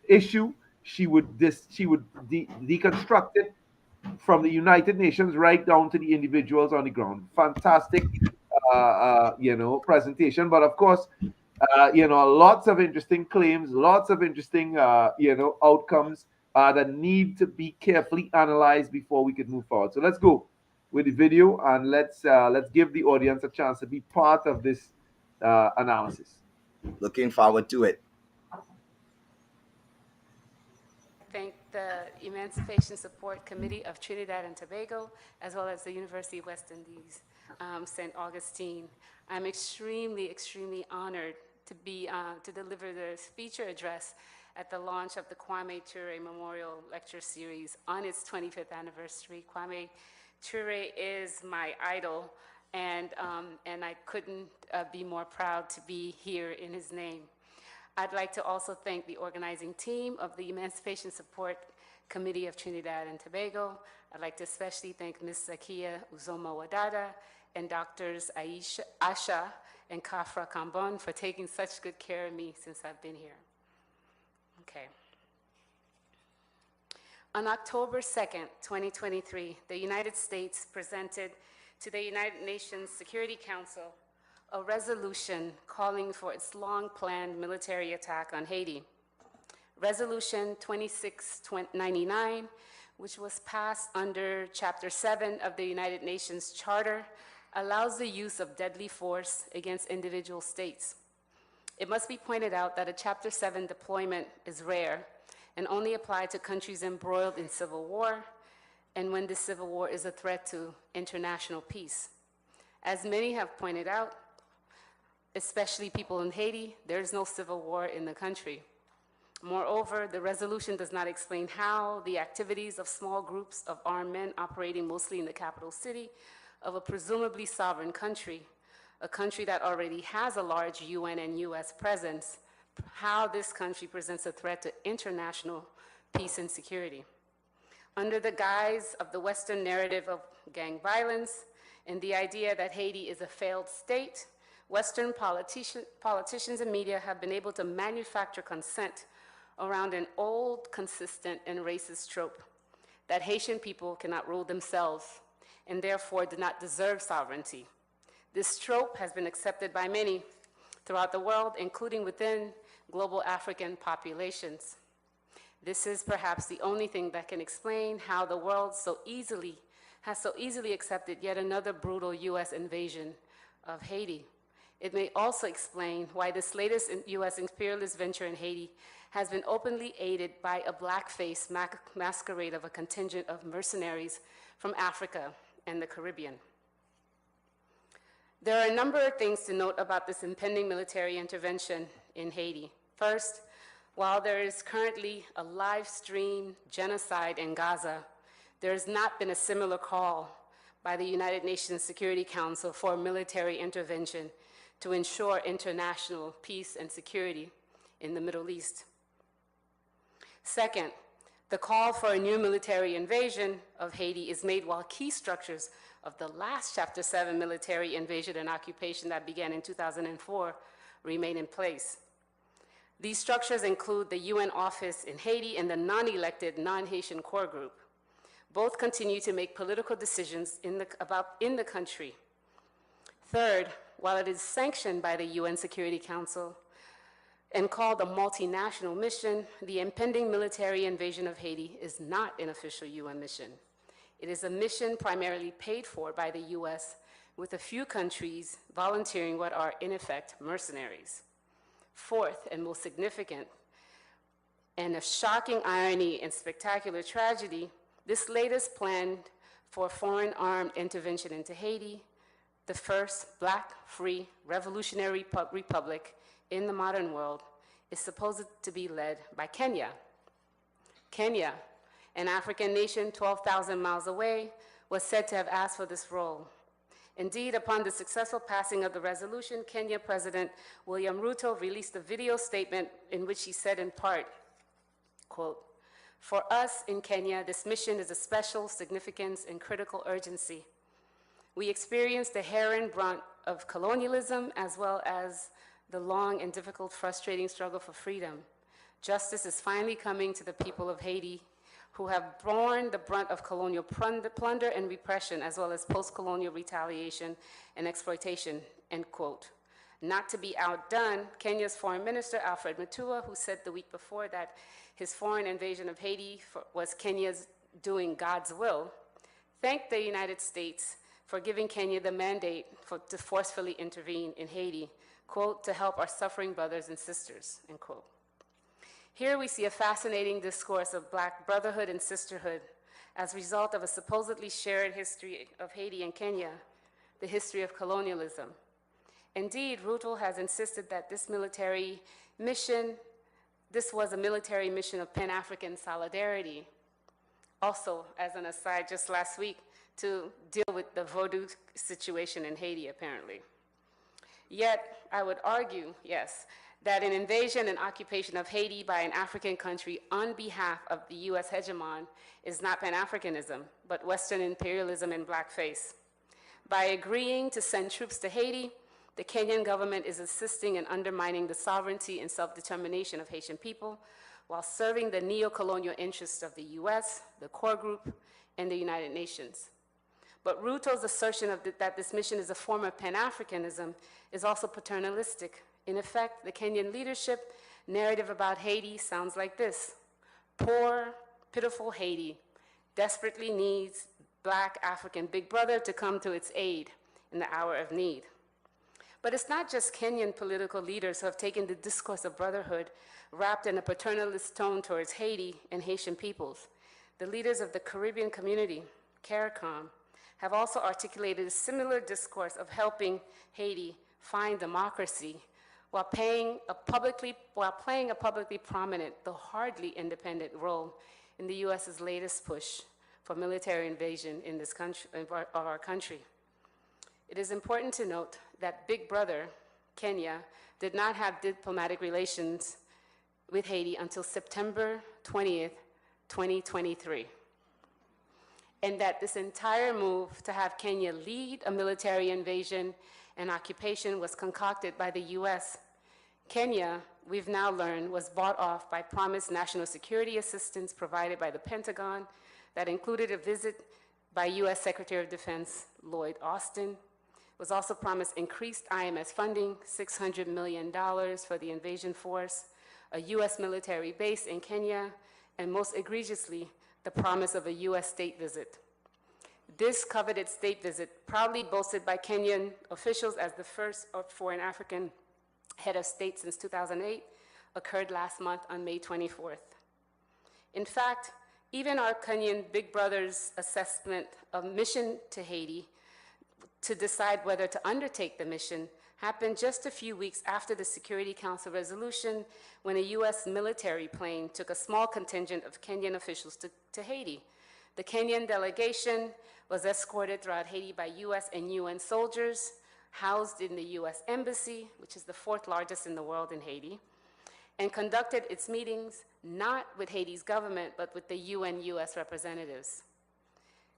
issue, she would deconstruct it from the United Nations right down to the individuals on the ground. Fantastic, presentation. But of course, lots of interesting claims, lots of interesting, outcomes that need to be carefully analyzed before we could move forward. So let's go with the video and let's give the audience a chance to be part of this analysis. Looking forward to it. Thank the Emancipation Support Committee of Trinidad and Tobago, as well as the University of West Indies, St. Augustine. I'm extremely, extremely honored to be to deliver the feature address at the launch of the Kwame Ture Memorial Lecture Series on its 25th anniversary. Kwame Ture is my idol, and I couldn't be more proud to be here in his name. I'd like to also thank the organizing team of the Emancipation Support Committee of Trinidad and Tobago. I'd like to especially thank Ms. Zakiya Uzoma-Wadada and Doctors Asha and Kafra Kambon for taking such good care of me since I've been here. Okay. On October 2nd, 2023, the United States presented to the United Nations Security Council a resolution calling for its long-planned military attack on Haiti. Resolution 2699, which was passed under Chapter 7 of the United Nations Charter, allows the use of deadly force against individual states. It must be pointed out that a Chapter 7 deployment is rare and only applied to countries embroiled in civil war and when the civil war is a threat to international peace. As many have pointed out, especially people in Haiti, there is no civil war in the country. Moreover, the resolution does not explain how the activities of small groups of armed men operating mostly in the capital city of a presumably sovereign country, a country that already has a large UN and US presence, how this country presents a threat to international peace and security. Under the guise of the Western narrative of gang violence and the idea that Haiti is a failed state, Western politicians and media have been able to manufacture consent around an old, consistent, and racist trope that Haitian people cannot rule themselves and therefore do not deserve sovereignty. This trope has been accepted by many throughout the world, including within global African populations. This is perhaps the only thing that can explain how the world has so easily accepted yet another brutal US invasion of Haiti. It may also explain why this latest US imperialist venture in Haiti has been openly aided by a blackface masquerade of a contingent of mercenaries from Africa and the Caribbean. There are a number of things to note about this impending military intervention in Haiti. First, while there is currently a live stream genocide in Gaza, there has not been a similar call by the United Nations Security Council for military intervention to ensure international peace and security in the Middle East. Second, the call for a new military invasion of Haiti is made while key structures of the last Chapter 7 military invasion and occupation that began in 2004 remain in place. These structures include the UN office in Haiti and the non-elected non-Haitian core group. Both continue to make political decisions in the country. Third, while it is sanctioned by the UN Security Council and called a multinational mission, the impending military invasion of Haiti is not an official UN mission. It is a mission primarily paid for by the US, with a few countries volunteering what are, in effect, mercenaries. Fourth, and most significant, and a shocking irony and spectacular tragedy, this latest plan for foreign armed intervention into Haiti, the first black, free, revolutionary republic in the modern world, is supposed to be led by Kenya. Kenya, an African nation 12,000 miles away, was said to have asked for this role. Indeed, upon the successful passing of the resolution, Kenya President William Ruto released a video statement in which he said in part, quote, "For us in Kenya, this mission is of special significance and critical urgency. We experienced the harrowing brunt of colonialism as well as the long and difficult, frustrating struggle for freedom. Justice is finally coming to the people of Haiti who have borne the brunt of colonial plunder and repression, as well as post-colonial retaliation and exploitation," end quote. Not to be outdone, Kenya's Foreign Minister, Alfred Mutua, who said the week before that his foreign invasion of Haiti was Kenya's doing God's will, thanked the United States for giving Kenya the mandate to forcefully intervene in Haiti, quote, "to help our suffering brothers and sisters," end quote. Here we see a fascinating discourse of Black brotherhood and sisterhood as a result of a supposedly shared history of Haiti and Kenya, the history of colonialism. Indeed, Ruto has insisted that this was a military mission of Pan-African solidarity. Also, as an aside, just last week, to deal with the voodoo situation in Haiti, apparently. Yet, I would argue, yes, that an invasion and occupation of Haiti by an African country on behalf of the US hegemon is not Pan-Africanism, but Western imperialism in blackface. By agreeing to send troops to Haiti, the Kenyan government is assisting in undermining the sovereignty and self-determination of Haitian people while serving the neo-colonial interests of the US, the core group, and the United Nations. But Ruto's assertion that this mission is a form of Pan-Africanism is also paternalistic. In effect, the Kenyan leadership narrative about Haiti sounds like this: poor, pitiful Haiti desperately needs Black African Big Brother to come to its aid in the hour of need. But it's not just Kenyan political leaders who have taken the discourse of brotherhood wrapped in a paternalist tone towards Haiti and Haitian peoples. The leaders of the Caribbean community, CARICOM, have also articulated a similar discourse of helping Haiti find democracy while playing a publicly prominent, though hardly independent, role in the US's latest push for military invasion in this country, of our country. It is important to note that Big Brother, Kenya, did not have diplomatic relations with Haiti until September 20th, 2023. And that this entire move to have Kenya lead a military invasion and occupation was concocted by the US. Kenya, we've now learned, was bought off by promised national security assistance provided by the Pentagon that included a visit by US Secretary of Defense Lloyd Austin. Was also promised increased IMS funding, $600 million for the invasion force, a US military base in Kenya, and most egregiously, the promise of a US state visit. This coveted state visit, proudly boasted by Kenyan officials as the first foreign African head of state since 2008, occurred last month on May 24th. In fact, even our Kenyan Big Brother's assessment of mission to Haiti to decide whether to undertake the mission happened just a few weeks after the Security Council resolution, when a US military plane took a small contingent of Kenyan officials to Haiti. The Kenyan delegation was escorted throughout Haiti by US and UN soldiers, housed in the US Embassy, which is the 4th largest in the world in Haiti, and conducted its meetings not with Haiti's government, but with the UN-US representatives.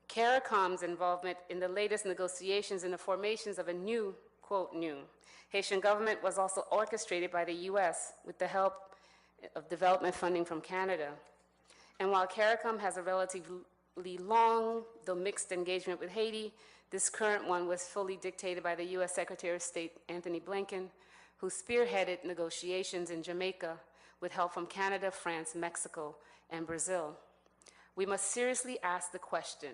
CARICOM's involvement in the latest negotiations and the formations of a new, quote, new Haitian government was also orchestrated by the US with the help of development funding from Canada. And while CARICOM has a relatively long, though mixed engagement with Haiti, this current one was fully dictated by the US Secretary of State, Anthony Blinken, who spearheaded negotiations in Jamaica with help from Canada, France, Mexico, and Brazil. We must seriously ask the question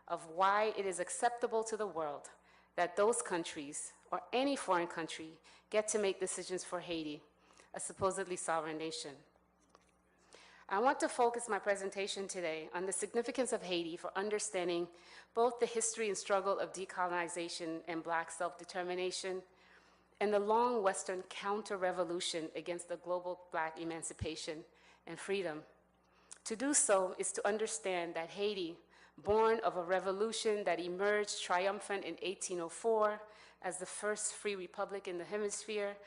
of why it is acceptable to the world that those countries, or any foreign country, get to make decisions for Haiti, a supposedly sovereign nation. I want to focus my presentation today on the significance of Haiti for understanding both the history and struggle of decolonization and Black self-determination, and the long Western counter-revolution against the global Black emancipation and freedom. To do so is to understand that Haiti, born of a revolution that emerged triumphant in 1804 as the first free republic in the hemisphere,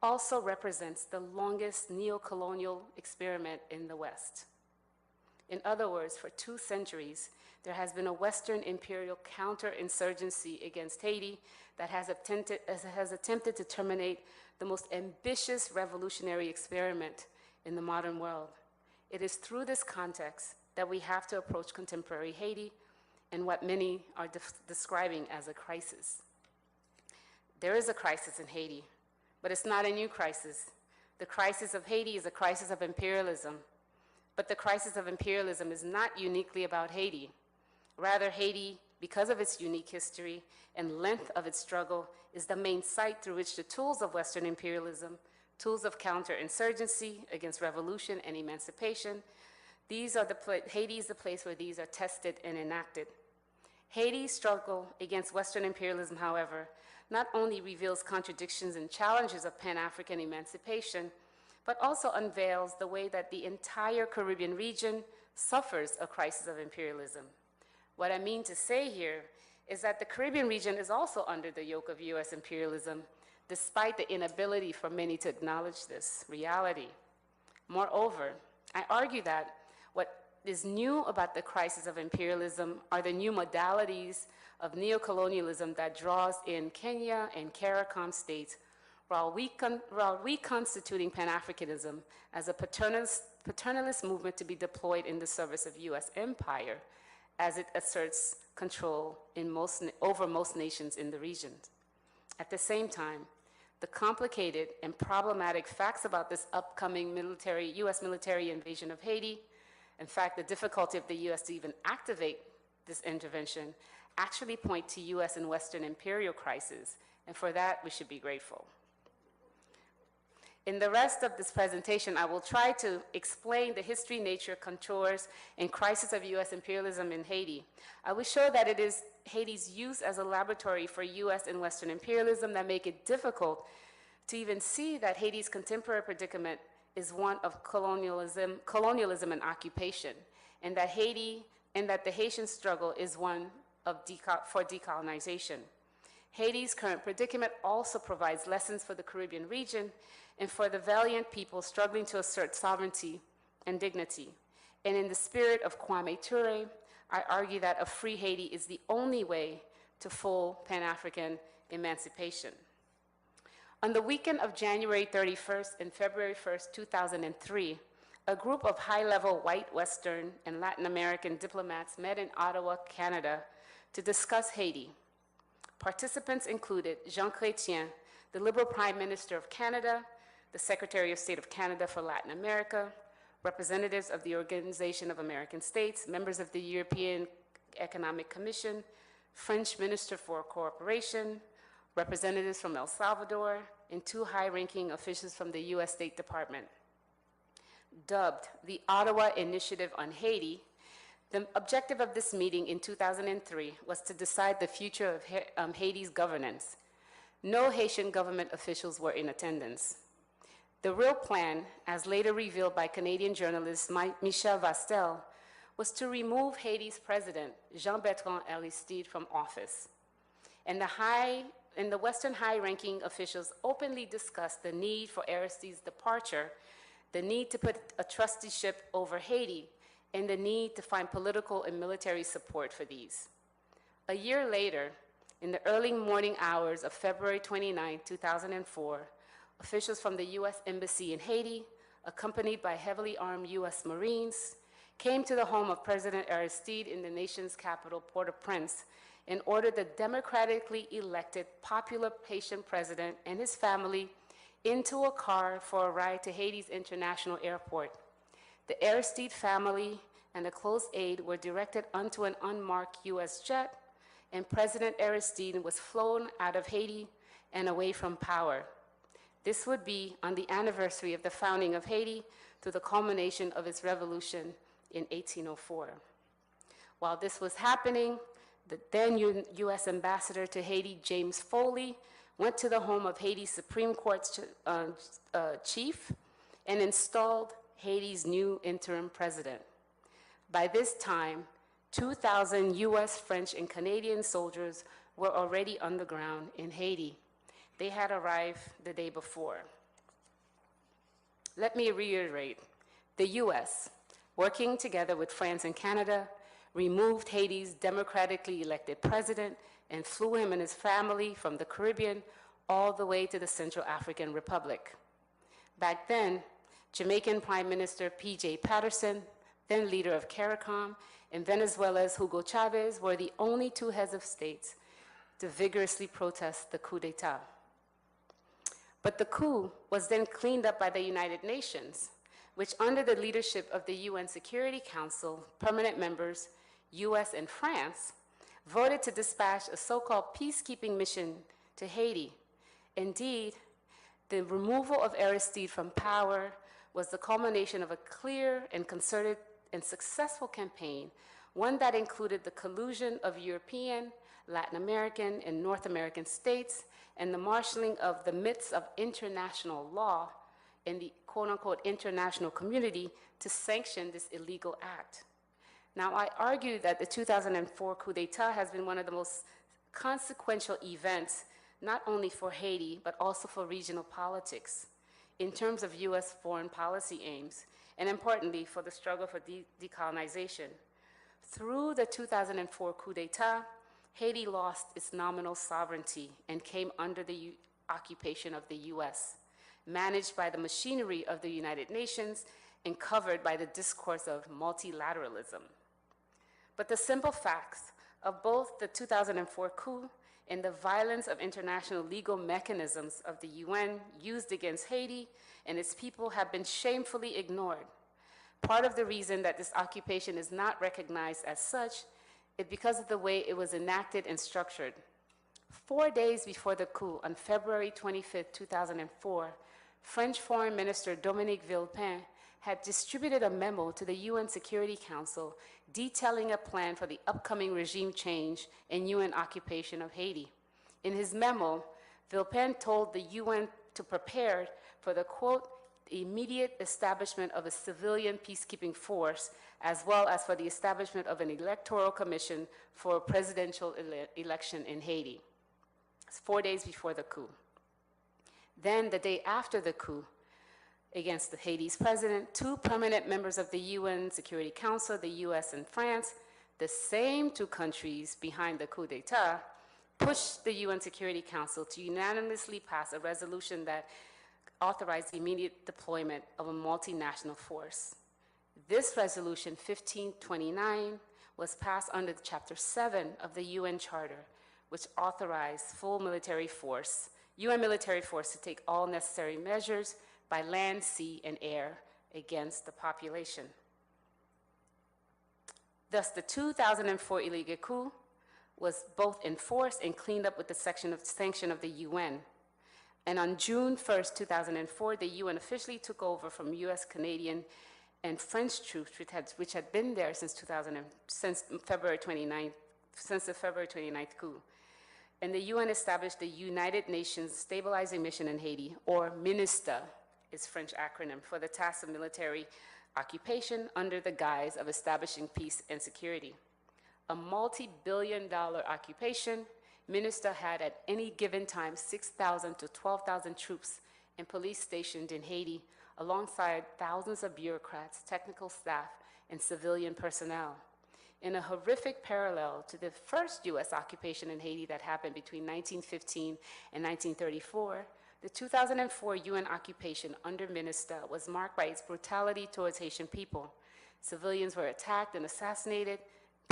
also represents the longest neo-colonial experiment in the West. In other words, for 2 centuries, there has been a Western imperial counterinsurgency against Haiti that has attempted to terminate the most ambitious revolutionary experiment in the modern world. It is through this context that we have to approach contemporary Haiti and what many are describing as a crisis. There is a crisis in Haiti, but it's not a new crisis. The crisis of Haiti is a crisis of imperialism, but the crisis of imperialism is not uniquely about Haiti. Rather, Haiti, because of its unique history and length of its struggle, is the main site through which the tools of Western imperialism, tools of counterinsurgency against revolution and emancipation, Haiti is the place where these are tested and enacted. Haiti's struggle against Western imperialism, however, not only reveals contradictions and challenges of Pan-African emancipation, but also unveils the way that the entire Caribbean region suffers a crisis of imperialism. What I mean to say here is that the Caribbean region is also under the yoke of US imperialism, despite the inability for many to acknowledge this reality. Moreover, I argue that what is new about the crisis of imperialism are the new modalities of neocolonialism that draws in Kenya and CARICOM states while reconstituting Pan-Africanism as a paternalist movement to be deployed in the service of U.S. empire as it asserts control over most nations in the region. At the same time, the complicated and problematic facts about this upcoming U.S. military invasion of Haiti, in fact, the difficulty of the U.S. to even activate this intervention, actually point to U.S. and Western imperial crisis, and for that, we should be grateful. In the rest of this presentation, I will try to explain the history, nature, contours, and crisis of U.S. imperialism in Haiti. I will show that it is Haiti's use as a laboratory for U.S. and Western imperialism that make it difficult to even see that Haiti's contemporary predicament is one of colonialism and occupation, and that the Haitian struggle is one for decolonization. Haiti's current predicament also provides lessons for the Caribbean region and for the valiant people struggling to assert sovereignty and dignity. And in the spirit of Kwame Ture, I argue that a free Haiti is the only way to full Pan-African emancipation. On the weekend of January 31st and February 1st, 2003, a group of high-level white, Western, and Latin American diplomats met in Ottawa, Canada, to discuss Haiti. Participants included Jean Chrétien, the Liberal Prime Minister of Canada, the Secretary of State of Canada for Latin America, representatives of the Organization of American States, members of the European Economic Commission, French Minister for Cooperation, representatives from El Salvador, and 2 high-ranking officials from the U.S. State Department. Dubbed the Ottawa Initiative on Haiti, the objective of this meeting in 2003 was to decide the future of Haiti's governance. No Haitian government officials were in attendance. The real plan, as later revealed by Canadian journalist Michel Vastel, was to remove Haiti's president, Jean-Bertrand Aristide, from office. And the Western high-ranking officials openly discussed the need for Aristide's departure, the need to put a trusteeship over Haiti, and the need to find political and military support for these. A year later, in the early morning hours of February 29, 2004, officials from the U.S. Embassy in Haiti, accompanied by heavily armed U.S. Marines, came to the home of President Aristide in the nation's capital, Port-au-Prince, and ordered the democratically elected popular Haitian president and his family into a car for a ride to Haiti's international airport. The Aristide family and a close aide were directed onto an unmarked U.S. jet, and President Aristide was flown out of Haiti and away from power. This would be on the anniversary of the founding of Haiti to the culmination of its revolution in 1804. While this was happening, the then U.S. ambassador to Haiti, James Foley, went to the home of Haiti's Supreme Court chief and installed Haiti's new interim president. By this time, 2,000 U.S., French, and Canadian soldiers were already on the ground in Haiti. They had arrived the day before. Let me reiterate, the U.S., working together with France and Canada, removed Haiti's democratically elected president and flew him and his family from the Caribbean all the way to the Central African Republic. Back then, Jamaican Prime Minister P.J. Patterson, then leader of CARICOM, and Venezuela's Hugo Chavez were the only 2 heads of states to vigorously protest the coup d'etat. But the coup was then cleaned up by the United Nations, which under the leadership of the UN Security Council, permanent members, US and France, voted to dispatch a so-called peacekeeping mission to Haiti. Indeed, the removal of Aristide from power was the culmination of a clear and concerted and successful campaign, one that included the collusion of European, Latin American, and North American states, and the marshaling of the midst of international law in the quote-unquote international community to sanction this illegal act. Now, I argue that the 2004 coup d'etat has been one of the most consequential events, not only for Haiti, but also for regional politics, in terms of US foreign policy aims, and importantly, for the struggle for decolonization. Through the 2004 coup d'etat, Haiti lost its nominal sovereignty and came under the occupation of the US, managed by the machinery of the United Nations and covered by the discourse of multilateralism. But the simple facts of both the 2004 coup and the violence of international legal mechanisms of the UN used against Haiti and its people have been shamefully ignored. Part of the reason that this occupation is not recognized as such is because of the way it was enacted and structured. 4 days before the coup, on February 25, 2004, French Foreign Minister Dominique Villepin had distributed a memo to the UN Security Council detailing a plan for the upcoming regime change and UN occupation of Haiti. In his memo, Villepin told the UN to prepare for the, quote, immediate establishment of a civilian peacekeeping force, as well as for the establishment of an electoral commission for a presidential election in Haiti. It's 4 days before the coup. Then, the day after the coup, against the Haiti's president, 2 permanent members of the UN Security Council, the US and France, the same 2 countries behind the coup d'etat, pushed the UN Security Council to unanimously pass a resolution that authorized the immediate deployment of a multinational force. This resolution, 1529, was passed under Chapter 7 of the UN Charter, which authorized full military force, UN military force, to take all necessary measures by land, sea, and air against the population. Thus, the 2004 illegal coup was both enforced and cleaned up with the sanction of the UN. And on June 1st, 2004, the UN officially took over from US, Canadian, and French troops, which had been there since the February 29th coup. And the UN established the United Nations Stabilizing Mission in Haiti, or MINUSTA, its French acronym, for the task of military occupation under the guise of establishing peace and security. A multi-billion-dollar occupation, MINUSTA had at any given time 6,000 to 12,000 troops and police stationed in Haiti, alongside thousands of bureaucrats, technical staff, and civilian personnel. In a horrific parallel to the first US occupation in Haiti that happened between 1915 and 1934, the 2004 UN occupation under MINUSTA was marked by its brutality towards Haitian people. Civilians were attacked and assassinated.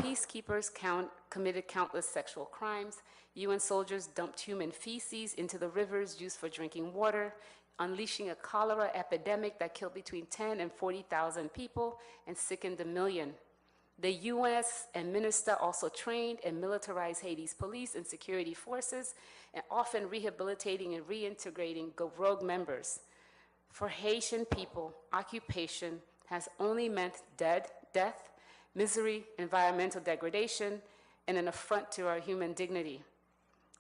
Peacekeepers committed countless sexual crimes. UN soldiers dumped human feces into the rivers used for drinking water, unleashing a cholera epidemic that killed between 10 and 40,000 people and sickened 1 million. The US and MINUSTA also trained and militarized Haiti's police and security forces, and often rehabilitating and reintegrating rogue members. For Haitian people, occupation has only meant death, misery, environmental degradation, and an affront to our human dignity.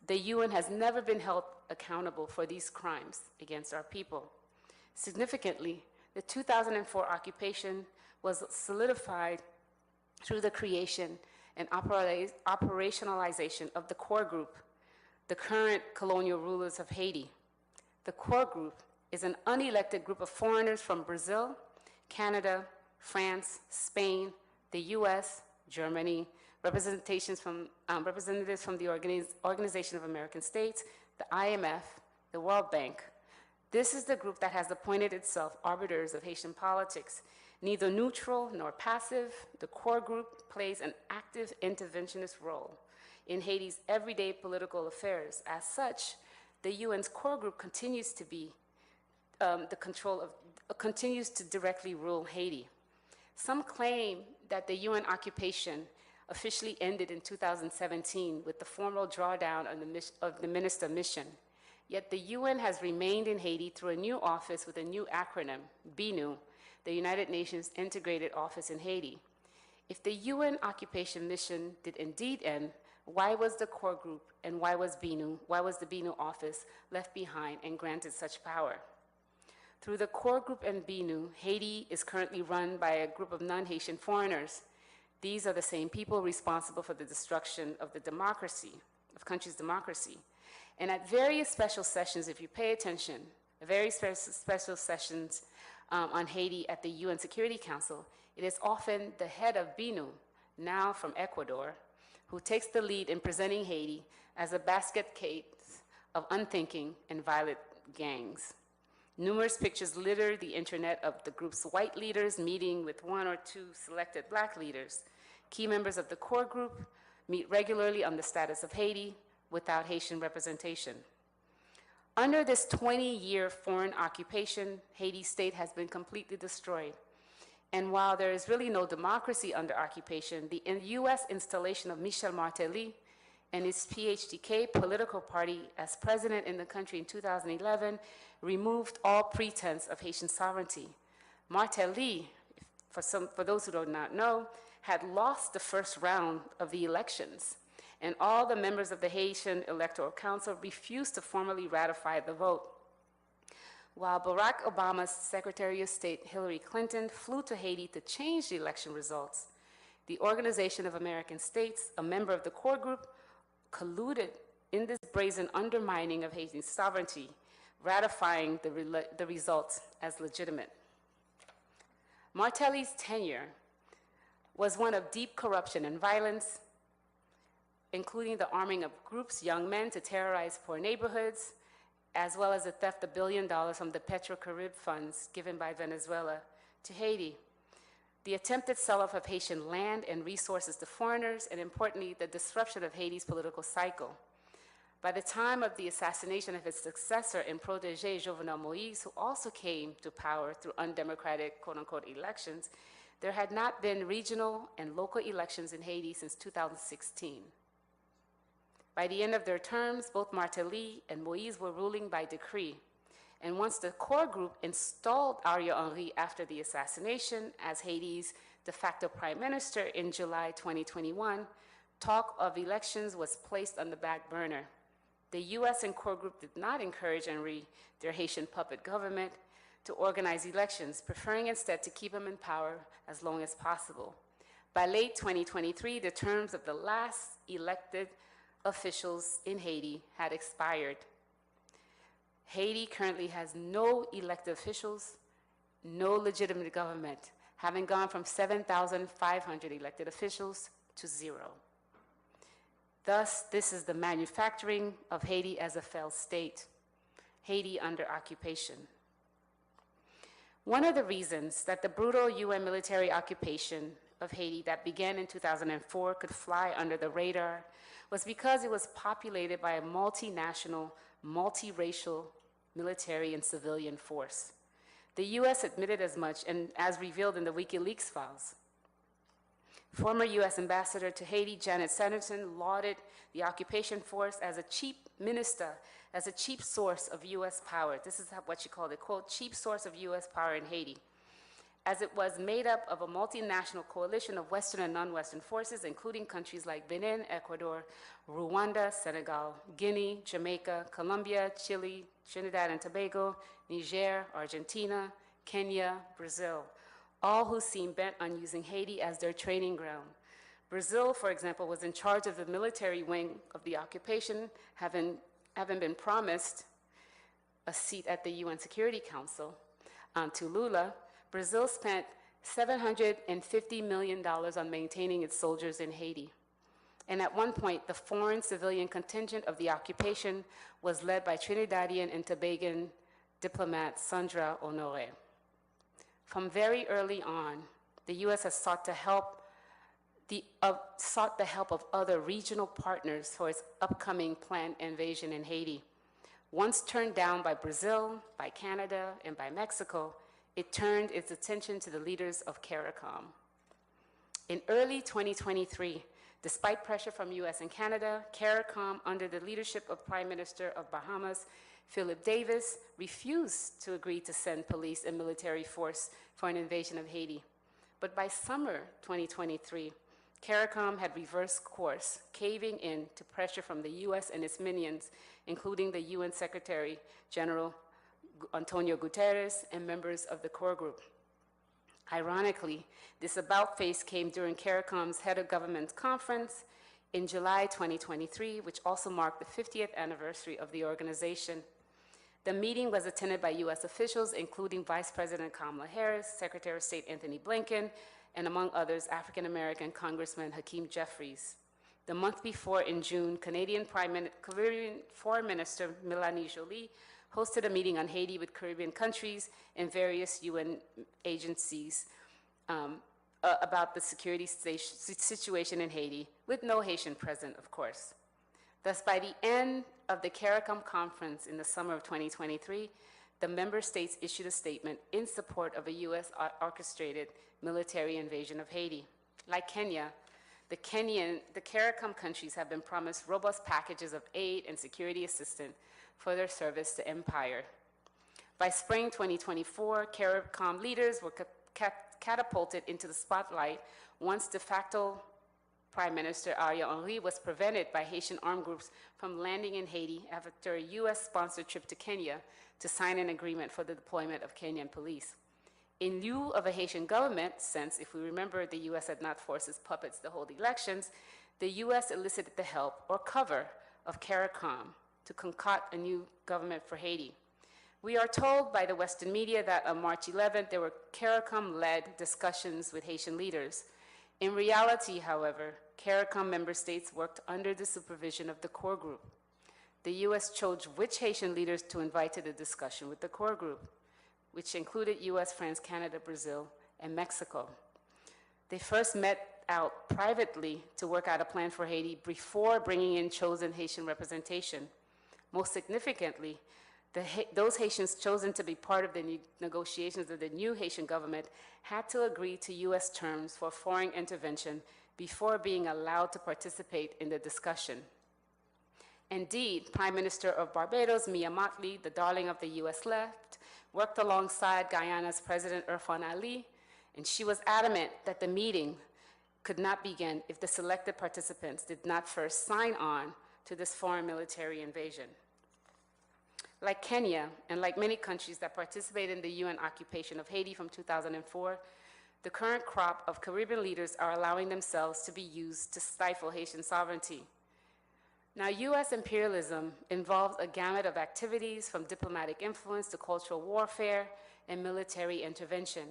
The UN has never been held accountable for these crimes against our people. Significantly, the 2004 occupation was solidified through the creation and operationalization of the core group, the current colonial rulers of Haiti. The core group is an unelected group of foreigners from Brazil, Canada, France, Spain, the US, Germany, representatives from the Organization of American States, the IMF, the World Bank. This is the group that has appointed itself arbiters of Haitian politics. Neither neutral nor passive, the core group plays an active interventionist role in Haiti's everyday political affairs. As such, the UN's core group continues to be continues to directly rule Haiti. Some claim that the UN occupation officially ended in 2017 with the formal drawdown of the MINUSTA mission. Yet the UN has remained in Haiti through a new office with a new acronym, BINU, the United Nations Integrated Office in Haiti. If the UN occupation mission did indeed end, why was the core group and why was the BINU office left behind and granted such power? Through the core group and BINU, Haiti is currently run by a group of non-Haitian foreigners. These are the same people responsible for the destruction of the country's democracy. And at various special sessions, if you pay attention, very special sessions on Haiti at the UN Security Council, it is often the head of BINU, now from Ecuador, who takes the lead in presenting Haiti as a basket case of unthinking and violent gangs. Numerous pictures litter the internet of the group's white leaders meeting with one or two selected black leaders. Key members of the core group meet regularly on the status of Haiti without Haitian representation. Under this 20-year foreign occupation, Haiti's state has been completely destroyed. And while there is really no democracy under occupation, the U.S. installation of Michel Martelly and his PHTK political party as president in the country in 2011 removed all pretense of Haitian sovereignty. Martelly, for those who do not know, had lost the first round of the elections, and all the members of the Haitian Electoral Council refused to formally ratify the vote. While Barack Obama's Secretary of State Hillary Clinton flew to Haiti to change the election results, the Organization of American States, a member of the core group, colluded in this brazen undermining of Haiti's sovereignty, ratifying the results as legitimate. Martelly's tenure was one of deep corruption and violence, including the arming of groups, young men, to terrorize poor neighborhoods, as well as the theft of $1 billion from the Petro-Carib funds given by Venezuela to Haiti. The attempted sell-off of Haitian land and resources to foreigners, and importantly, the disruption of Haiti's political cycle. By the time of the assassination of his successor and protege, Jovenel Moïse, who also came to power through undemocratic, quote-unquote, elections, there had not been regional and local elections in Haiti since 2016. By the end of their terms, both Martelly and Moïse were ruling by decree. And once the core group installed Ariel Henry after the assassination as Haiti's de facto prime minister in July 2021, talk of elections was placed on the back burner. The US and core group did not encourage Henry, their Haitian puppet government, to organize elections, preferring instead to keep him in power as long as possible. By late 2023, the terms of the last elected officials in Haiti had expired. Haiti currently has no elected officials, no legitimate government, having gone from 7,500 elected officials to 0. Thus, this is the manufacturing of Haiti as a failed state, Haiti under occupation. One of the reasons that the brutal UN military occupation of Haiti that began in 2004 could fly under the radar was because it was populated by a multinational, multiracial military and civilian force. The US admitted as much, and as revealed in the WikiLeaks files. Former US Ambassador to Haiti, Janet Sanderson, lauded the occupation force as a cheap source of US power. This is what she called it, quote, cheap source of US power in Haiti, as it was made up of a multinational coalition of Western and non-Western forces, including countries like Benin, Ecuador, Rwanda, Senegal, Guinea, Jamaica, Colombia, Chile, Trinidad and Tobago, Niger, Argentina, Kenya, Brazil, all who seem bent on using Haiti as their training ground. Brazil, for example, was in charge of the military wing of the occupation, having been promised a seat at the UN Security Council. To Lula, Brazil spent $750 million on maintaining its soldiers in Haiti. And at one point, the foreign civilian contingent of the occupation was led by Trinidadian and Tobagan diplomat Sandra Honoré. From very early on, the US has sought the help of other regional partners for its upcoming planned invasion in Haiti. Once turned down by Brazil, by Canada, and by Mexico, it turned its attention to the leaders of CARICOM. In early 2023, despite pressure from US and Canada, CARICOM, under the leadership of Prime Minister of Bahamas, Philip Davis, refused to agree to send police and military force for an invasion of Haiti. But by summer 2023, CARICOM had reversed course, caving in to pressure from the US and its minions, including the UN Secretary General Antonio Guterres and members of the core group. Ironically, this about-face came during CARICOM's Head of Government Conference in July 2023, which also marked the 50th anniversary of the organization. The meeting was attended by U.S. officials, including Vice President Kamala Harris, Secretary of State Anthony Blinken, and among others, African-American Congressman Hakeem Jeffries. The month before, in June, Caribbean Foreign Minister Mélanie Joly hosted a meeting on Haiti with Caribbean countries and various UN agencies about the security situation in Haiti, with no Haitian present, of course. Thus, by the end of the CARICOM conference in the summer of 2023, the member states issued a statement in support of a U.S.-orchestrated military invasion of Haiti. Like Kenya, the CARICOM countries have been promised robust packages of aid and security assistance for their service to empire. By spring 2024, CARICOM leaders were catapulted into the spotlight once de facto Prime Minister Ariel Henry was prevented by Haitian armed groups from landing in Haiti after a U.S.-sponsored trip to Kenya to sign an agreement for the deployment of Kenyan police. In lieu of a Haitian government, since, if we remember, the U.S. had not forced its puppets to hold elections, the U.S. elicited the help or cover of CARICOM to concoct a new government for Haiti. We are told by the Western media that on March 11th, there were CARICOM-led discussions with Haitian leaders. In reality, however, CARICOM member states worked under the supervision of the core group. The U.S. chose which Haitian leaders to invite to the discussion with the core group, which included U.S., France, Canada, Brazil, and Mexico. They first met out privately to work out a plan for Haiti before bringing in chosen Haitian representation. Most significantly, those Haitians chosen to be part of the negotiations of the new Haitian government had to agree to U.S. terms for foreign intervention before being allowed to participate in the discussion. Indeed, Prime Minister of Barbados, Mia Mottley, the darling of the U.S. left, worked alongside Guyana's President Irfan Ali, and she was adamant that the meeting could not begin if the selected participants did not first sign on to this foreign military invasion. Like Kenya, and like many countries that participated in the UN occupation of Haiti from 2004, the current crop of Caribbean leaders are allowing themselves to be used to stifle Haitian sovereignty. Now, U.S. imperialism involves a gamut of activities from diplomatic influence to cultural warfare and military intervention.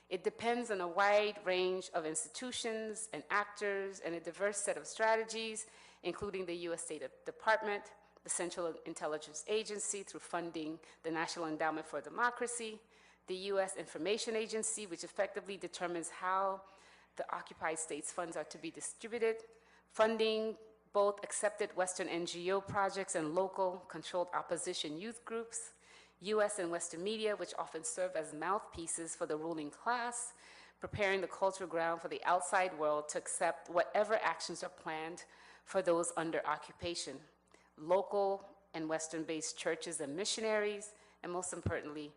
It depends on a wide range of institutions and actors and a diverse set of strategies, including the U.S. State Department, the Central Intelligence Agency through funding the National Endowment for Democracy, the U.S. Information Agency, which effectively determines how the occupied states' funds are to be distributed, funding both accepted Western NGO projects and local controlled opposition youth groups, U.S. and Western media, which often serve as mouthpieces for the ruling class, preparing the cultural ground for the outside world to accept whatever actions are planned for those under occupation, local and Western-based churches and missionaries, and most importantly,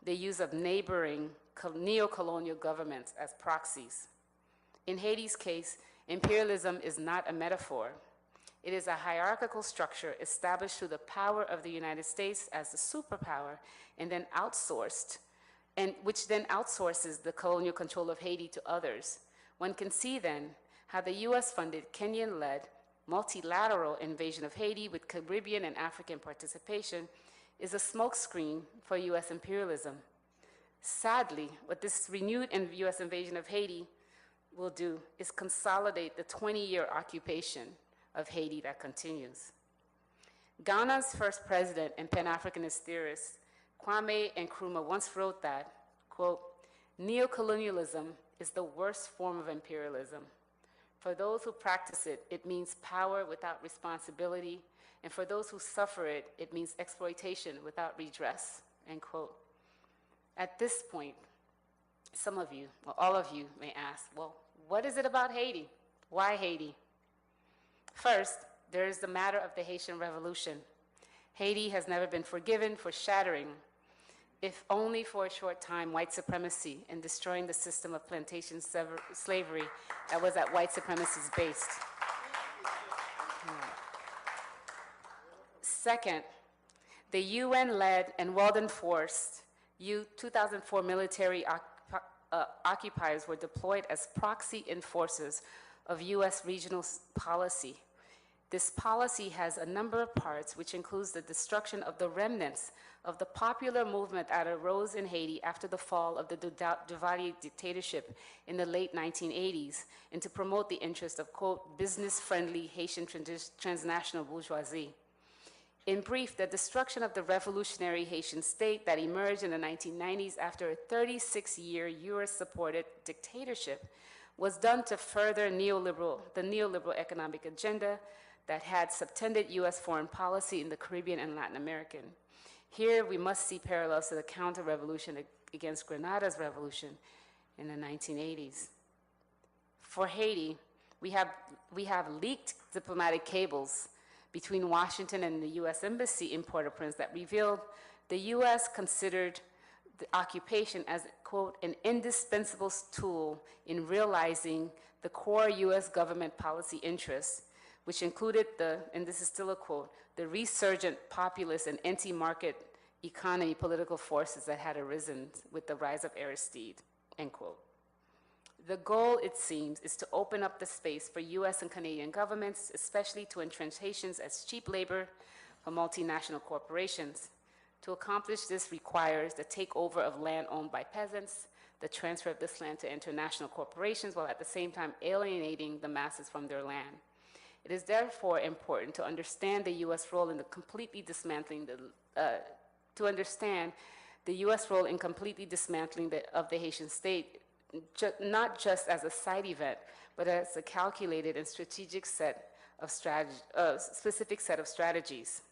the use of neighboring neo-colonial governments as proxies. In Haiti's case, imperialism is not a metaphor. It is a hierarchical structure established through the power of the United States as the superpower and then outsourced, and which then outsources the colonial control of Haiti to others. One can see then how the US-funded, Kenyan-led, multilateral invasion of Haiti with Caribbean and African participation is a smokescreen for US imperialism. Sadly, what this renewed US invasion of Haiti will do is consolidate the 20-year occupation of Haiti that continues. Ghana's first president and Pan-Africanist theorist, Kwame Nkrumah, once wrote that, quote, "Neocolonialism is the worst form of imperialism. For those who practice it, it means power without responsibility, and for those who suffer it, it means exploitation without redress," end quote. At this point, some of you, or all of you, may ask, well, what is it about Haiti? Why Haiti? First, there is the matter of the Haitian Revolution. Haiti has never been forgiven for shattering, if only for a short time, white supremacy and destroying the system of plantation slavery that was at white supremacy's base. Second, the UN-led and well-enforced 2004 military occupiers were deployed as proxy enforcers of US regional policy. This policy has a number of parts, which includes the destruction of the remnants of the popular movement that arose in Haiti after the fall of the Duvalier dictatorship in the late 1980s, and to promote the interests of, quote, business-friendly Haitian transnational bourgeoisie. In brief, the destruction of the revolutionary Haitian state that emerged in the 1990s after a 36-year US-supported dictatorship was done to further the neoliberal economic agenda that had subtended US foreign policy in the Caribbean and Latin America. Here, we must see parallels to the counter-revolution against Grenada's revolution in the 1980s. For Haiti, we have leaked diplomatic cables between Washington and the US Embassy in Port-au-Prince that revealed the US considered the occupation as, quote, an indispensable tool in realizing the core US government policy interests, which included and this is still a quote, the resurgent populist and anti-market economy political forces that had arisen with the rise of Aristide, end quote. The goal, it seems, is to open up the space for US and Canadian governments, especially to entrench Haitians as cheap labor for multinational corporations. To accomplish this requires the takeover of land owned by peasants, the transfer of this land to international corporations, while at the same time alienating the masses from their land. It is therefore important to understand the US role in completely dismantling the Haitian state, not just as a side event, but as a calculated and strategic specific set of strategies.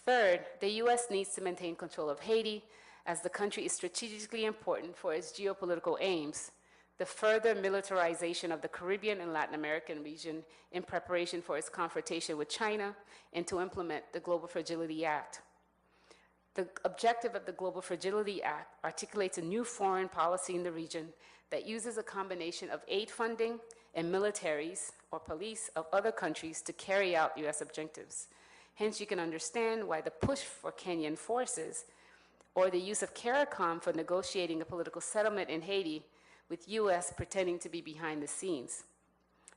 Third, the US needs to maintain control of Haiti as the country is strategically important for its geopolitical aims, the further militarization of the Caribbean and Latin American region in preparation for its confrontation with China, and to implement the Global Fragility Act. The objective of the Global Fragility Act articulates a new foreign policy in the region that uses a combination of aid funding and militaries or police of other countries to carry out US objectives. Hence, you can understand why the push for Kenyan forces or the use of CARICOM for negotiating a political settlement in Haiti with US pretending to be behind the scenes.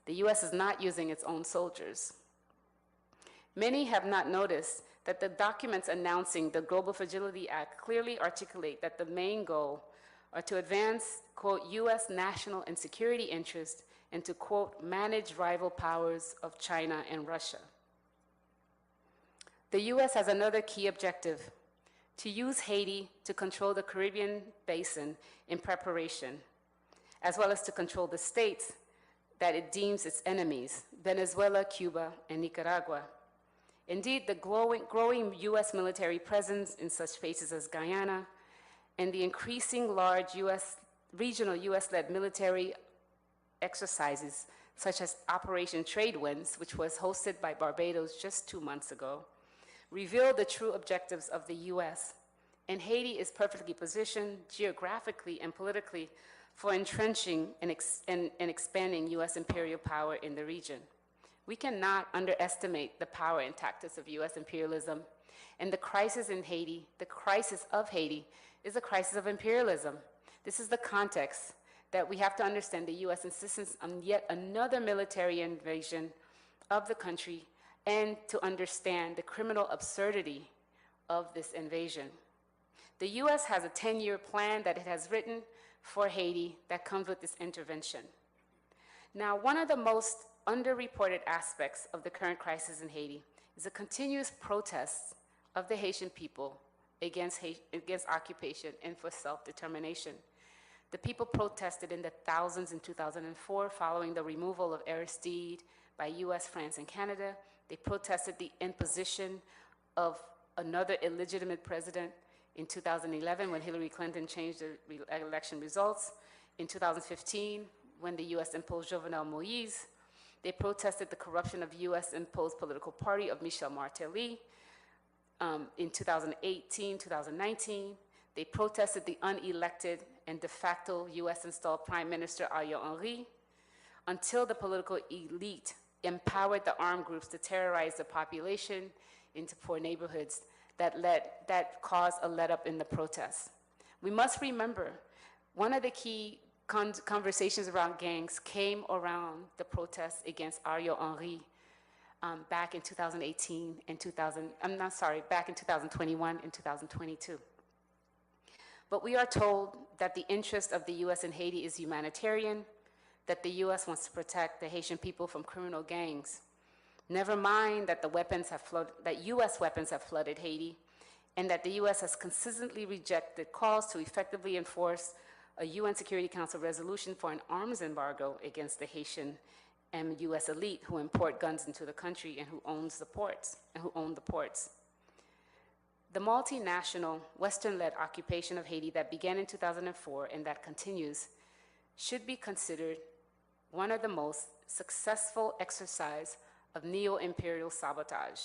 The US is not using its own soldiers. Many have not noticed that the documents announcing the Global Fragility Act clearly articulate that the main goal are to advance, quote, US national and security interests and to, quote, manage rival powers of China and Russia. The US has another key objective: to use Haiti to control the Caribbean basin in preparation, as well as to control the states that it deems its enemies, Venezuela, Cuba, and Nicaragua. Indeed, the growing US military presence in such spaces as Guyana and the increasing large regional US-led military exercises, such as Operation Trade Winds, which was hosted by Barbados just 2 months ago, reveal the true objectives of the US. And Haiti is perfectly positioned geographically and politically for entrenching and expanding US imperial power in the region. We cannot underestimate the power and tactics of US imperialism. And the crisis in Haiti, the crisis of Haiti, is a crisis of imperialism. This is the context that we have to understand the US insistence on yet another military invasion of the country, and to understand the criminal absurdity of this invasion. The US has a 10-year plan that it has written for Haiti that comes with this intervention. Now, one of the most underreported aspects of the current crisis in Haiti is the continuous protests of the Haitian people against occupation and for self-determination. The people protested in the thousands in 2004 following the removal of Aristide by US, France, and Canada. They protested the imposition of another illegitimate president in 2011 when Hillary Clinton changed the election results. In 2015, when the US imposed Jovenel Moïse. They protested the corruption of US-imposed political party of Michel Martelly. In 2018, 2019, they protested the unelected and de facto US-installed Prime Minister Ariel Henry, until the political elite empowered the armed groups to terrorize the population into poor neighborhoods that caused a let-up in the protests. We must remember, one of the key conversations around gangs came around the protests against Ariel Henry. back in 2018 and back in 2021 and 2022. But we are told that the interest of the U.S. in Haiti is humanitarian, that the U.S. wants to protect the Haitian people from criminal gangs. Never mind that U.S. weapons have flooded Haiti, and that the U.S. has consistently rejected calls to effectively enforce a UN Security Council resolution for an arms embargo against the Haitian and U.S. elite who import guns into the country and who own the ports. The multinational, Western-led occupation of Haiti that began in 2004 and that continues should be considered one of the most successful exercise of neo-imperial sabotage.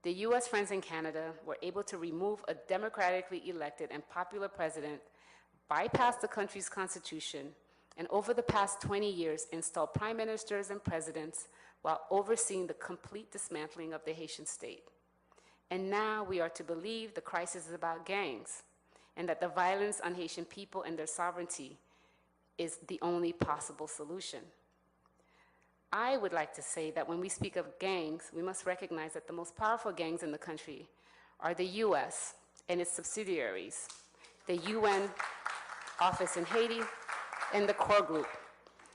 The US, France, and Canada were able to remove a democratically elected and popular president, bypass the country's constitution, and over the past 20 years install prime ministers and presidents while overseeing the complete dismantling of the Haitian state. And now we are to believe the crisis is about gangs, and that the violence on Haitian people and their sovereignty is the only possible solution. I would like to say that when we speak of gangs, we must recognize that the most powerful gangs in the country are the US and its subsidiaries, the UN office in Haiti, and the core group,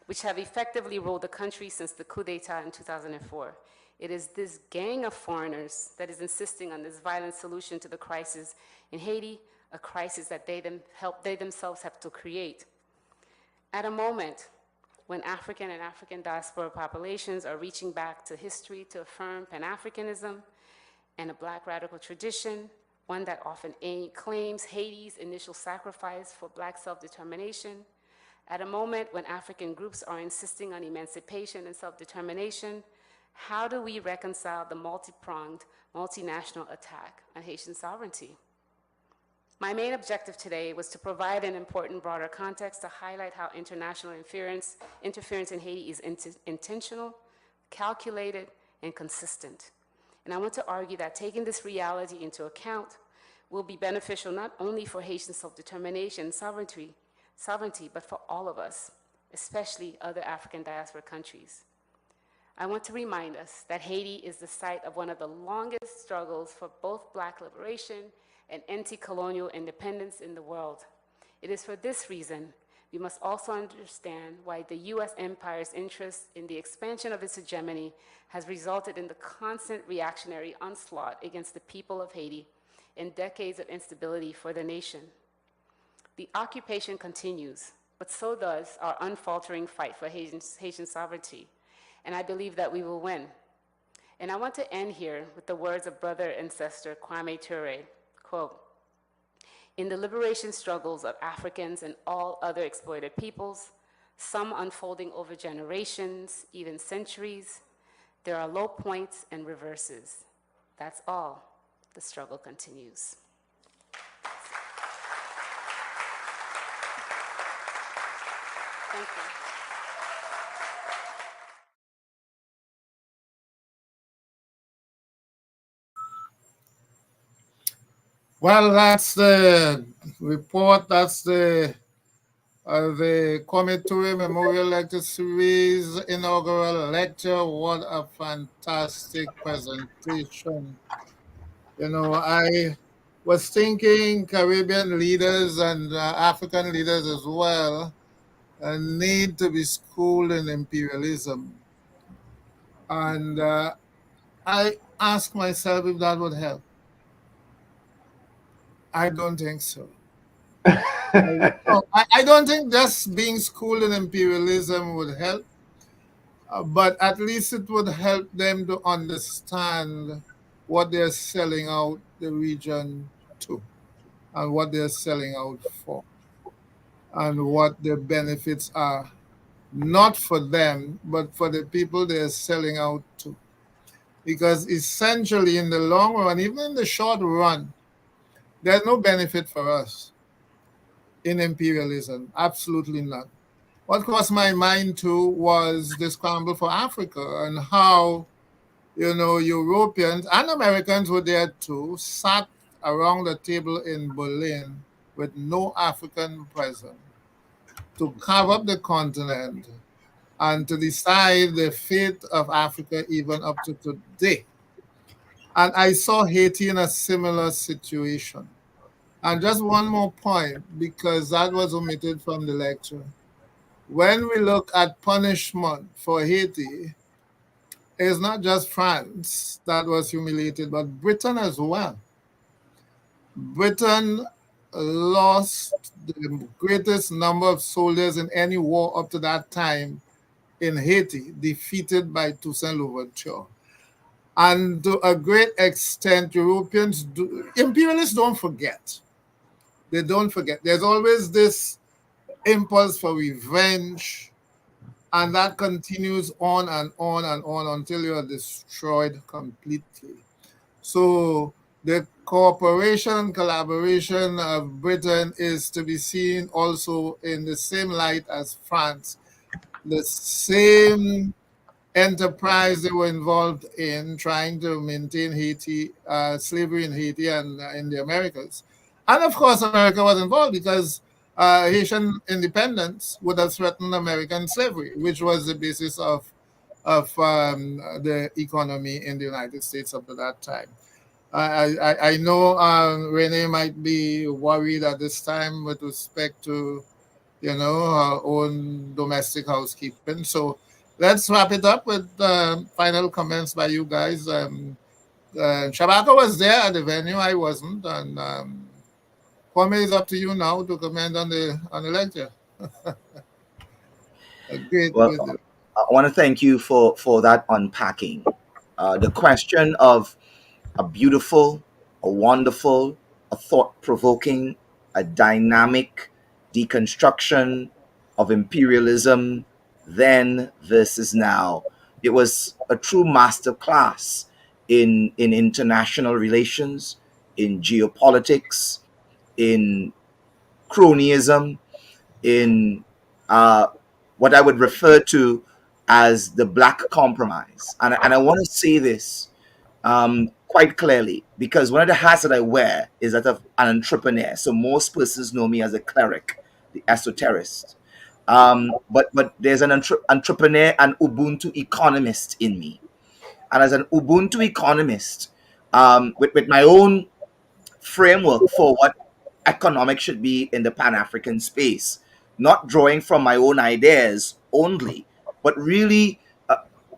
which have effectively ruled the country since the coup d'etat in 2004. It is this gang of foreigners that is insisting on this violent solution to the crisis in Haiti, a crisis that they themselves have to create. At a moment when African and African diaspora populations are reaching back to history to affirm Pan-Africanism and a Black radical tradition, one that often claims Haiti's initial sacrifice for Black self-determination, at a moment when African groups are insisting on emancipation and self-determination, how do we reconcile the multi-pronged, multinational attack on Haitian sovereignty? My main objective today was to provide an important broader context to highlight how international interference in Haiti is intentional, calculated, and consistent. And I want to argue that taking this reality into account will be beneficial not only for Haitian self-determination and sovereignty, but for all of us, especially other African diaspora countries. I want to remind us that Haiti is the site of one of the longest struggles for both Black liberation and anti-colonial independence in the world. It is for this reason we must also understand why the US empire's interest in the expansion of its hegemony has resulted in the constant reactionary onslaught against the people of Haiti and decades of instability for the nation. The occupation continues, but so does our unfaltering fight for Haitian sovereignty, and I believe that we will win. And I want to end here with the words of brother and sister Kwame Ture, quote, "In the liberation struggles of Africans and all other exploited peoples, some unfolding over generations, even centuries, there are low points and reverses. That's all. The struggle continues." Thank you. Well, that's the report. That's the Kwame Ture Memorial Lecture Series inaugural lecture. What a fantastic presentation. You know, I was thinking Caribbean leaders and African leaders as well need to be schooled in imperialism. And I ask myself if that would help. I don't think so. I don't think just being schooled in imperialism would help, but at least it would help them to understand what they're selling out the region to and what they're selling out for and what the benefits are, not for them, but for the people they're selling out to. Because essentially, in the long run, even in the short run, there's no benefit for us in imperialism, absolutely none. What crossed my mind too was the scramble for Africa and how, you know, Europeans and Americans were there too, sat around the table in Berlin with no African present to carve up the continent and to decide the fate of Africa even up to today. And I saw Haiti in a similar situation. And just one more point, because that was omitted from the lecture. When we look at punishment for Haiti, it's not just France that was humiliated, but Britain as well. Britain lost the greatest number of soldiers in any war up to that time in Haiti, defeated by Toussaint Louverture. And to a great extent, imperialists don't forget. They don't forget. There's always this impulse for revenge, and that continues on and on and on until you are destroyed completely. So the cooperation, collaboration of Britain is to be seen also in the same light as France. The same enterprise they were involved in trying to maintain Haiti, slavery in Haiti and in the Americas. And of course, America was involved because Haitian independence would have threatened American slavery, which was the basis of the economy in the United States up to that time. I know Renee might be worried at this time with respect to, her own domestic housekeeping. So let's wrap it up with final comments by you guys. Shabaka was there at the venue. I wasn't. And Kwame, is up to you now to comment on the lecture. Well, I want to thank you for that unpacking. The question of a beautiful, a wonderful, a thought provoking, a dynamic deconstruction of imperialism then versus now. It was a true master class in international relations, in geopolitics, in cronyism, in uh, what I would refer to as the black compromise. And I want to say this quite clearly because one of the hats that I wear is that of an entrepreneur. So most persons know me as a cleric, the esoterist. But there's an entrepreneur and Ubuntu economist in me. And as an Ubuntu economist, with my own framework for what economics should be in the Pan African space, not drawing from my own ideas only, but really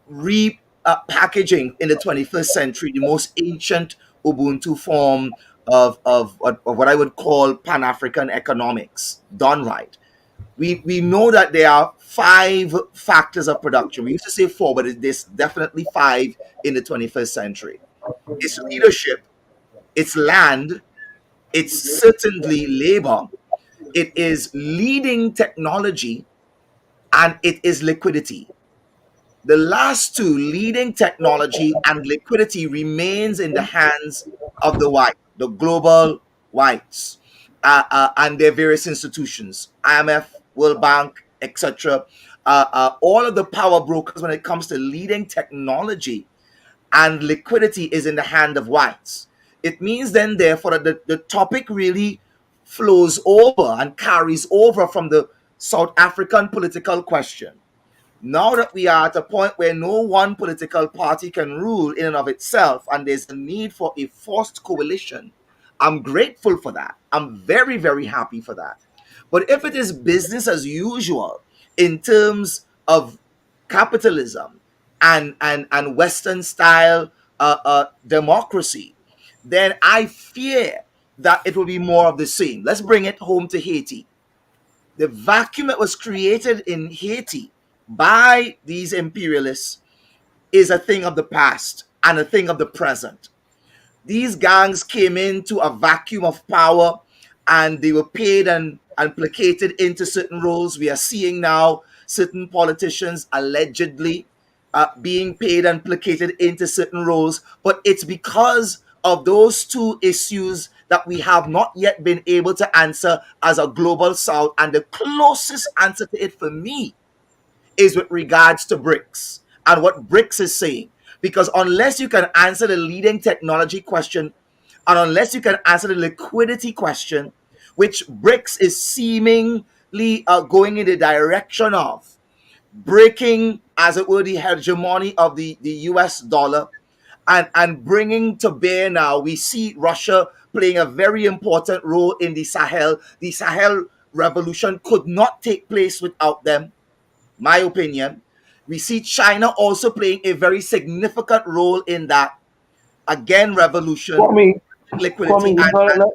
repackaging in the 21st century the most ancient Ubuntu form of what I would call Pan African economics done right. We know that there are 5 factors of production. We used to say 4, but there's definitely 5 in the 21st century. It's leadership, it's land, it's certainly labor, it is leading technology, and it is liquidity. The last two, leading technology and liquidity, remains in the hands of the white, the global whites, and their various institutions, IMF, World Bank, etc. All of the power brokers when it comes to leading technology and liquidity is in the hand of whites. It means then, therefore, that the topic really flows over and carries over from the South African political question. Now that we are at a point where no one political party can rule in and of itself, and there's a need for a forced coalition, I'm grateful for that. I'm very, very happy for that. But if it is business as usual in terms of capitalism and Western style democracy, then I fear that it will be more of the same. Let's bring it home to Haiti. The vacuum that was created in Haiti by these imperialists is a thing of the past and a thing of the present. These gangs came into a vacuum of power and they were paid and placated into certain roles. We are seeing now certain politicians allegedly being paid and placated into certain roles, but it's because of those two issues that we have not yet been able to answer as a global south. And the closest answer to it for me is with regards to BRICS and what BRICS is saying. Because unless you can answer the leading technology question, and unless you can answer the liquidity question, which BRICS is seemingly going in the direction of, breaking, as it were, the hegemony of the US dollar, and bringing to bear now, we see Russia playing a very important role in the Sahel. The Sahel revolution could not take place without them, my opinion. We see China also playing a very significant role in that, again, revolution, Kwame, liquidity,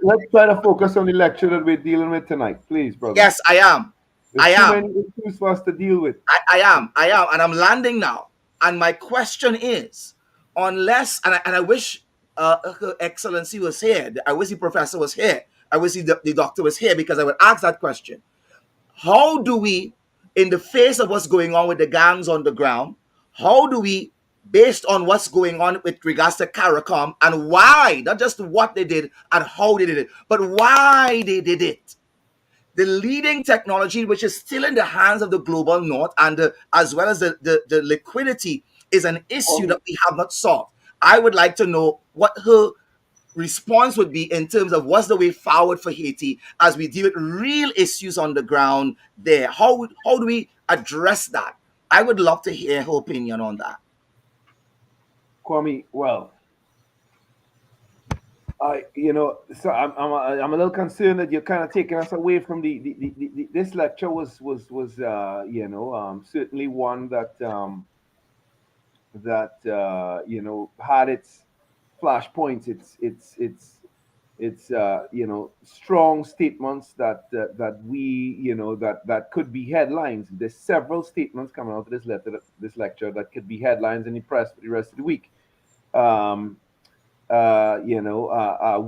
let's try to focus on the lecture that we're dealing with tonight, please, brother. yes, I am. There's I too am. many issues for us to deal with. I am, and I'm landing now. And my question is, unless, and I wish Her Excellency was here, I wish the professor was here, I wish the doctor was here, because I would ask that question. How do we, in the face of what's going on with the gangs on the ground, how do we, based on what's going on with regards to CARICOM and why, not just what they did and how they did it, but why they did it, the leading technology, which is still in the hands of the global north, and as well as the liquidity, is an issue that we have not solved. I would like to know what her response would be in terms of what's the way forward for Haiti as we deal with real issues on the ground there. How do we address that? I would love to hear her opinion on that. Kwame, well, so I'm a little concerned that you're kind of taking us away from this lecture was certainly one that had its flashpoints, its strong statements that that could be headlines. There's several statements coming out of this lecture that could be headlines in the press for the rest of the week.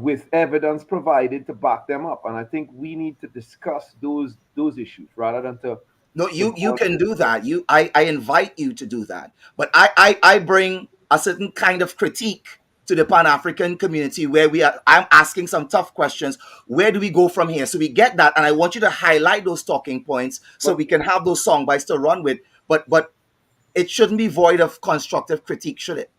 With evidence provided to back them up, and I think we need to discuss those issues rather than to. No, you can do that. I invite you to do that. But I bring a certain kind of critique to the Pan-African community where I'm asking some tough questions. Where do we go from here? So we get that, and I want you to highlight those talking points so we can have those song bites to run with. But it shouldn't be void of constructive critique, should it?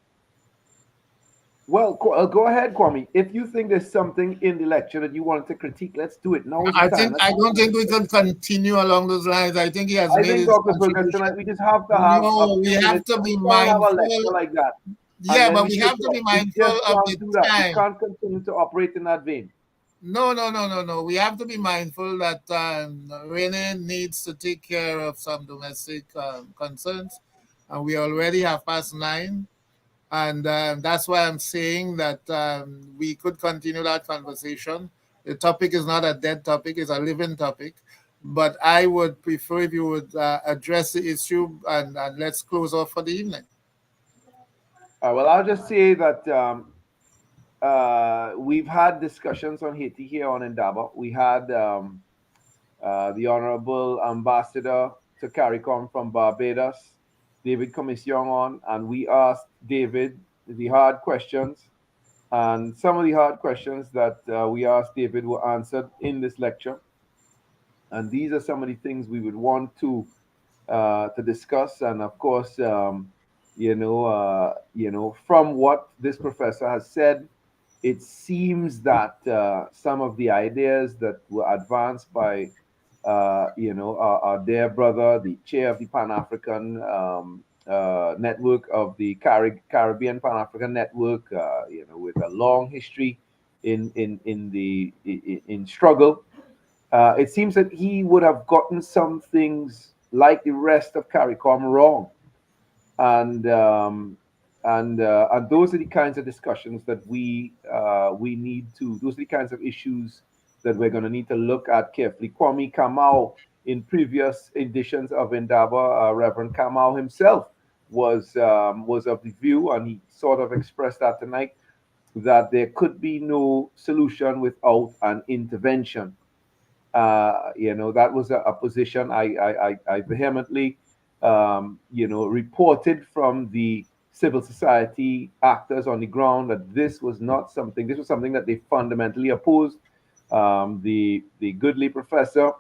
Well, go ahead, Kwame. If you think there's something in the lecture that you wanted to critique, let's do it. Now I don't think we can continue along those lines. I think he has made his Dr. Fergus, tonight we just have to have. No, we have to be mindful. Like that. Yeah, but we have to be mindful of the time. We can't continue to operate in that vein. No. We have to be mindful that Rene needs to take care of some domestic concerns, and we already have past 9. And that's why I'm saying that we could continue that conversation. The topic is not a dead topic, it's a living topic. But I would prefer if you would address the issue and let's close off for the evening. Well, I'll just say that we've had discussions on Haiti here on Indaba. We had the Honorable Ambassador to CARICOM from Barbados, David Commission, on, and we asked David the hard questions, and some of the hard questions that we asked David were answered in this lecture, and these are some of the things we would want to discuss. And of course, from what this professor has said, it seems that some of the ideas that were advanced by our dear brother, the chair of the Pan-African network of the Caribbean Pan-African Network, with a long history in struggle. It seems that he would have gotten some things like the rest of CARICOM wrong, and those are the kinds of discussions that we need to. Those are the kinds of issues that we're going to need to look at carefully. Kwame Kamau, in previous editions of Indaba, Reverend Kamau himself was of the view, and he sort of expressed that tonight, that there could be no solution without an intervention. That was a position I vehemently, reported from the civil society actors on the ground, that this was something that they fundamentally opposed. The goodly professor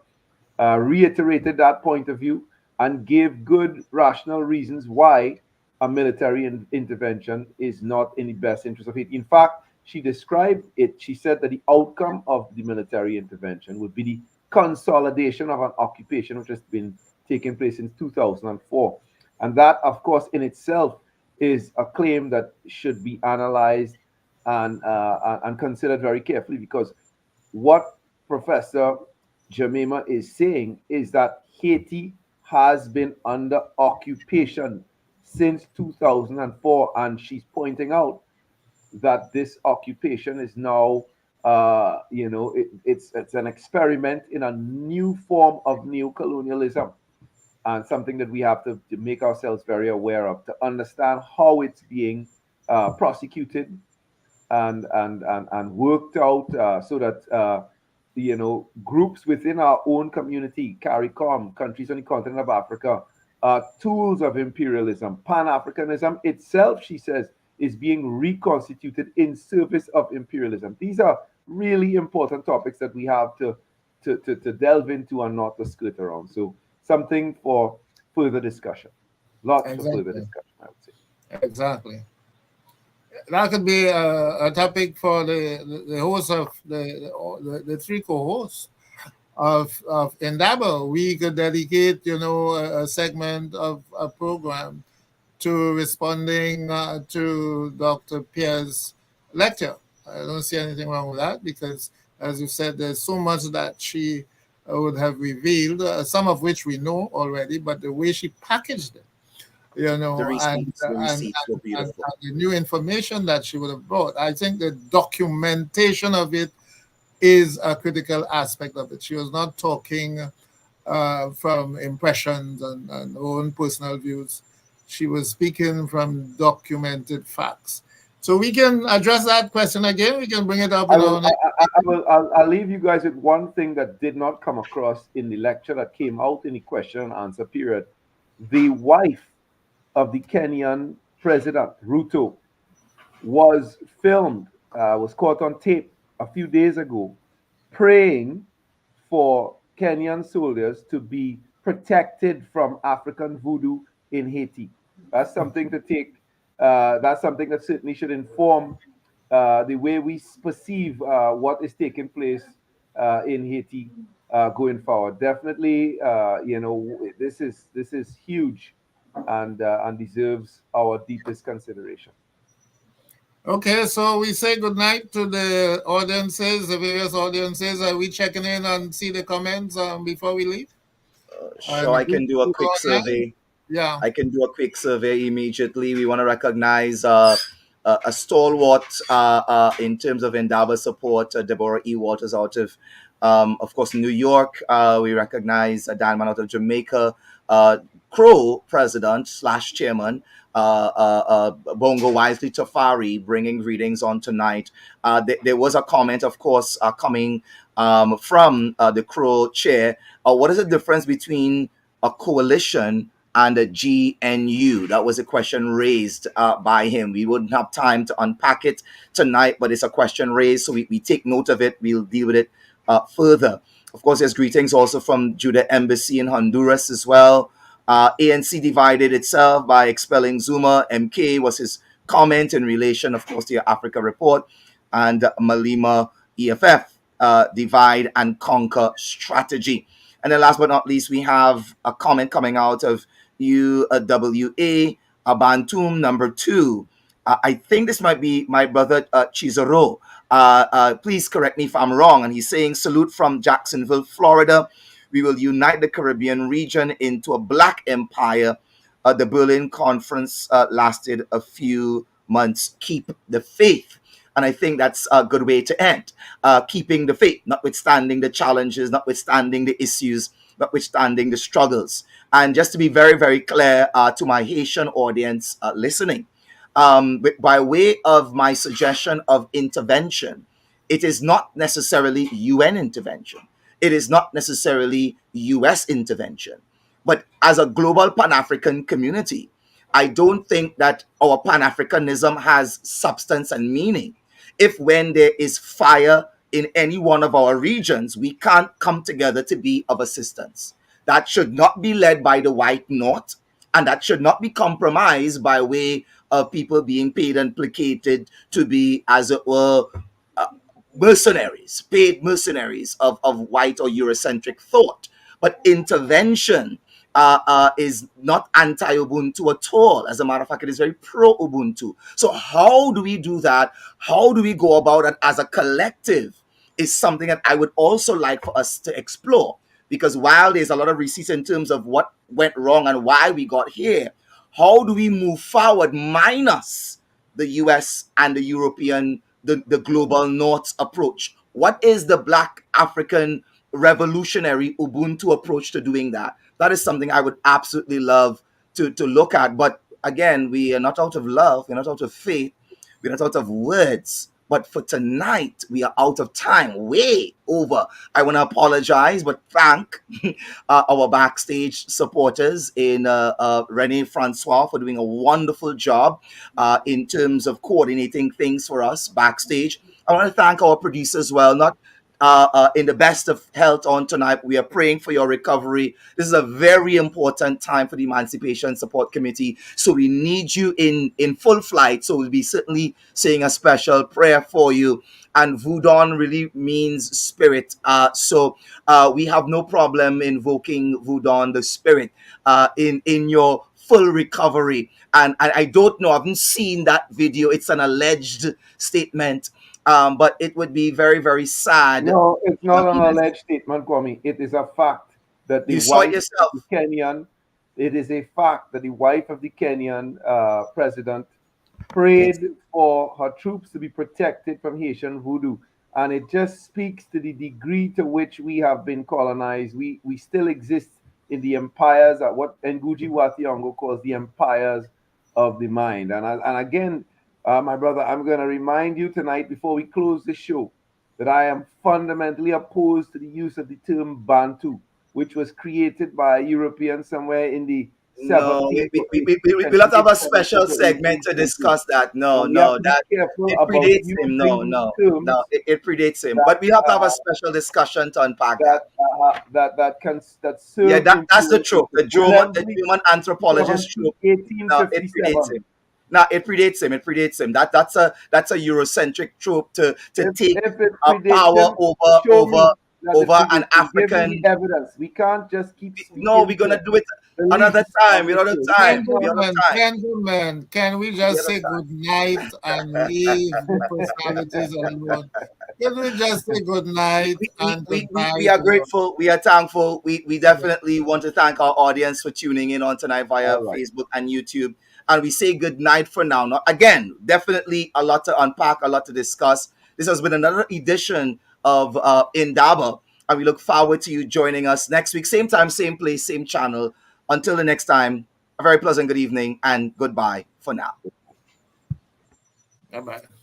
reiterated that point of view and gave good rational reasons why a military intervention is not in the best interest of Haiti. In fact, she described it. She said that the outcome of the military intervention would be the consolidation of an occupation which has been taking place in 2004. And that, of course, in itself is a claim that should be analyzed and considered very carefully, because what Professor Jemima is saying is that Haiti has been under occupation since 2004, and she's pointing out that this occupation is now, it's an experiment in a new form of neocolonialism, and something that we have to make ourselves very aware of, to understand how it's being prosecuted and worked out, so that groups within our own community, CARICOM, countries on the continent of Africa, tools of imperialism. Pan-Africanism itself, she says, is being reconstituted in service of imperialism. These are really important topics that we have to delve into and not to skirt around. So something for further discussion. Lots for further discussion, I would say. Exactly. That could be a topic for the host of the three co-hosts of Indaba. We could dedicate, a segment of a program to responding to Dr. Pierre's lecture. I don't see anything wrong with that, because, as you said, there's so much that she would have revealed, some of which we know already, but the way she packaged it, The and receipts were beautiful. the new information that she would have brought. I think the documentation of it is a critical aspect of it. She was not talking from impressions and own personal views. She was speaking from documented facts. So we can address that question again. We can bring it up. I'll leave you guys with one thing that did not come across in the lecture that came out in the question and answer period. The wife of the Kenyan president, Ruto, was filmed, was caught on tape a few days ago, praying for Kenyan soldiers to be protected from African voodoo in Haiti. That's something to take. That's something that certainly should inform the way we perceive what is taking place in Haiti going forward. Definitely, this is huge and deserves our deepest consideration. Okay, so we say good night to the audiences, the various audiences. Are we checking in and see the comments before we leave? Sure, I can do a quick survey. Yeah. I can do a quick survey immediately. We want to recognize a stalwart in terms of Indaba support, Deborah E. Waters out of course, New York. We recognize Dan Man out of Jamaica, Crow president / chairman, Bongo Wisely Tafari, bringing greetings on tonight. There was a comment, of course, coming from the Crow chair. What is the difference between a coalition and a GNU? That was a question raised by him. We wouldn't have time to unpack it tonight, but it's a question raised, so we take note of it. We'll deal with it further. Of course, there's greetings also from Judah Embassy in Honduras as well. ANC divided itself by expelling Zuma. MK was his comment in relation, of course, to your Africa report. And Malima EFF, divide and conquer strategy. And then last but not least, we have a comment coming out of UWA, Bantum number 2. I think this might be my brother Chizoro. Please correct me if I'm wrong. And he's saying, salute from Jacksonville, Florida. We will unite the Caribbean region into a black empire. The Berlin conference lasted a few months. Keep the faith. And I think that's a good way to end. Keeping the faith, notwithstanding the challenges, notwithstanding the issues, notwithstanding the struggles. And just to be very, very clear to my Haitian audience listening, by way of my suggestion of intervention, it is not necessarily UN intervention. It is not necessarily US intervention. But as a global Pan-African community, I don't think that our Pan-Africanism has substance and meaning if, when there is fire in any one of our regions, we can't come together to be of assistance. That should not be led by the white North, and that should not be compromised by way of people being paid and placated to be, as it were, mercenaries, paid mercenaries of white or Eurocentric thought. But intervention is not anti-Ubuntu at all. As a matter of fact, it is very pro-Ubuntu. So how do we do that? How do we go about it as a collective is something that I would also like for us to explore. Because while there's a lot of receipts in terms of what went wrong and why we got here, how do we move forward minus the US and the European, the global North approach? What is the Black African revolutionary Ubuntu approach to doing that? That is something I would absolutely love to look at. But again, we are not out of love, we're not out of faith, we're not out of words. But for tonight, we are out of time, way over. I want to apologize, but thank our backstage supporters in Rene Francois for doing a wonderful job in terms of coordinating things for us backstage. I want to thank our producer as well, not in the best of health on tonight. We are praying for your recovery. This is a very important time for the Emancipation Support Committee. So we need you in full flight. So we'll be certainly saying a special prayer for you. And Voodoo really means spirit. So we have no problem invoking Voodoo, the spirit, in your full recovery. And I don't know, I haven't seen that video. It's an alleged statement. But it would be very, very sad. No, it's not an alleged statement, Kwame. It is a fact that the You saw it wife yourself. of the Kenyan, it is a fact that the wife of the Kenyan president prayed for her troops to be protected from Haitian voodoo. And it just speaks to the degree to which we have been colonized. We still exist in the empires, at what Ngugi wa Thiong'o calls the empires of the mind. And again, my brother, I'm going to remind you tonight before we close the show that I am fundamentally opposed to the use of the term Bantu, which was created by Europeans somewhere in the No, 17th. we'll have to have a special segment to discuss that. No, that it predates him. No, it predates him. But we have to have a special discussion to unpack that. Yeah, that's the trope. The German anthropologist trope. No, it predates him. Now it predates him. It predates him. That's a Eurocentric trope to take power over an African. Give me evidence. We can't just keep. No, we're gonna do it another time. We're out of time. Gentlemen, can we just say good night and leave the personalities alone? Can we just say good night and we are grateful. We are thankful. We definitely want to thank our audience for tuning in on tonight via Facebook and YouTube. And we say good night for now. Now, again, definitely a lot to unpack, a lot to discuss. This has been another edition of Indaba, and we look forward to you joining us next week. Same time, same place, same channel. Until the next time, a very pleasant good evening and goodbye for now. Bye-bye.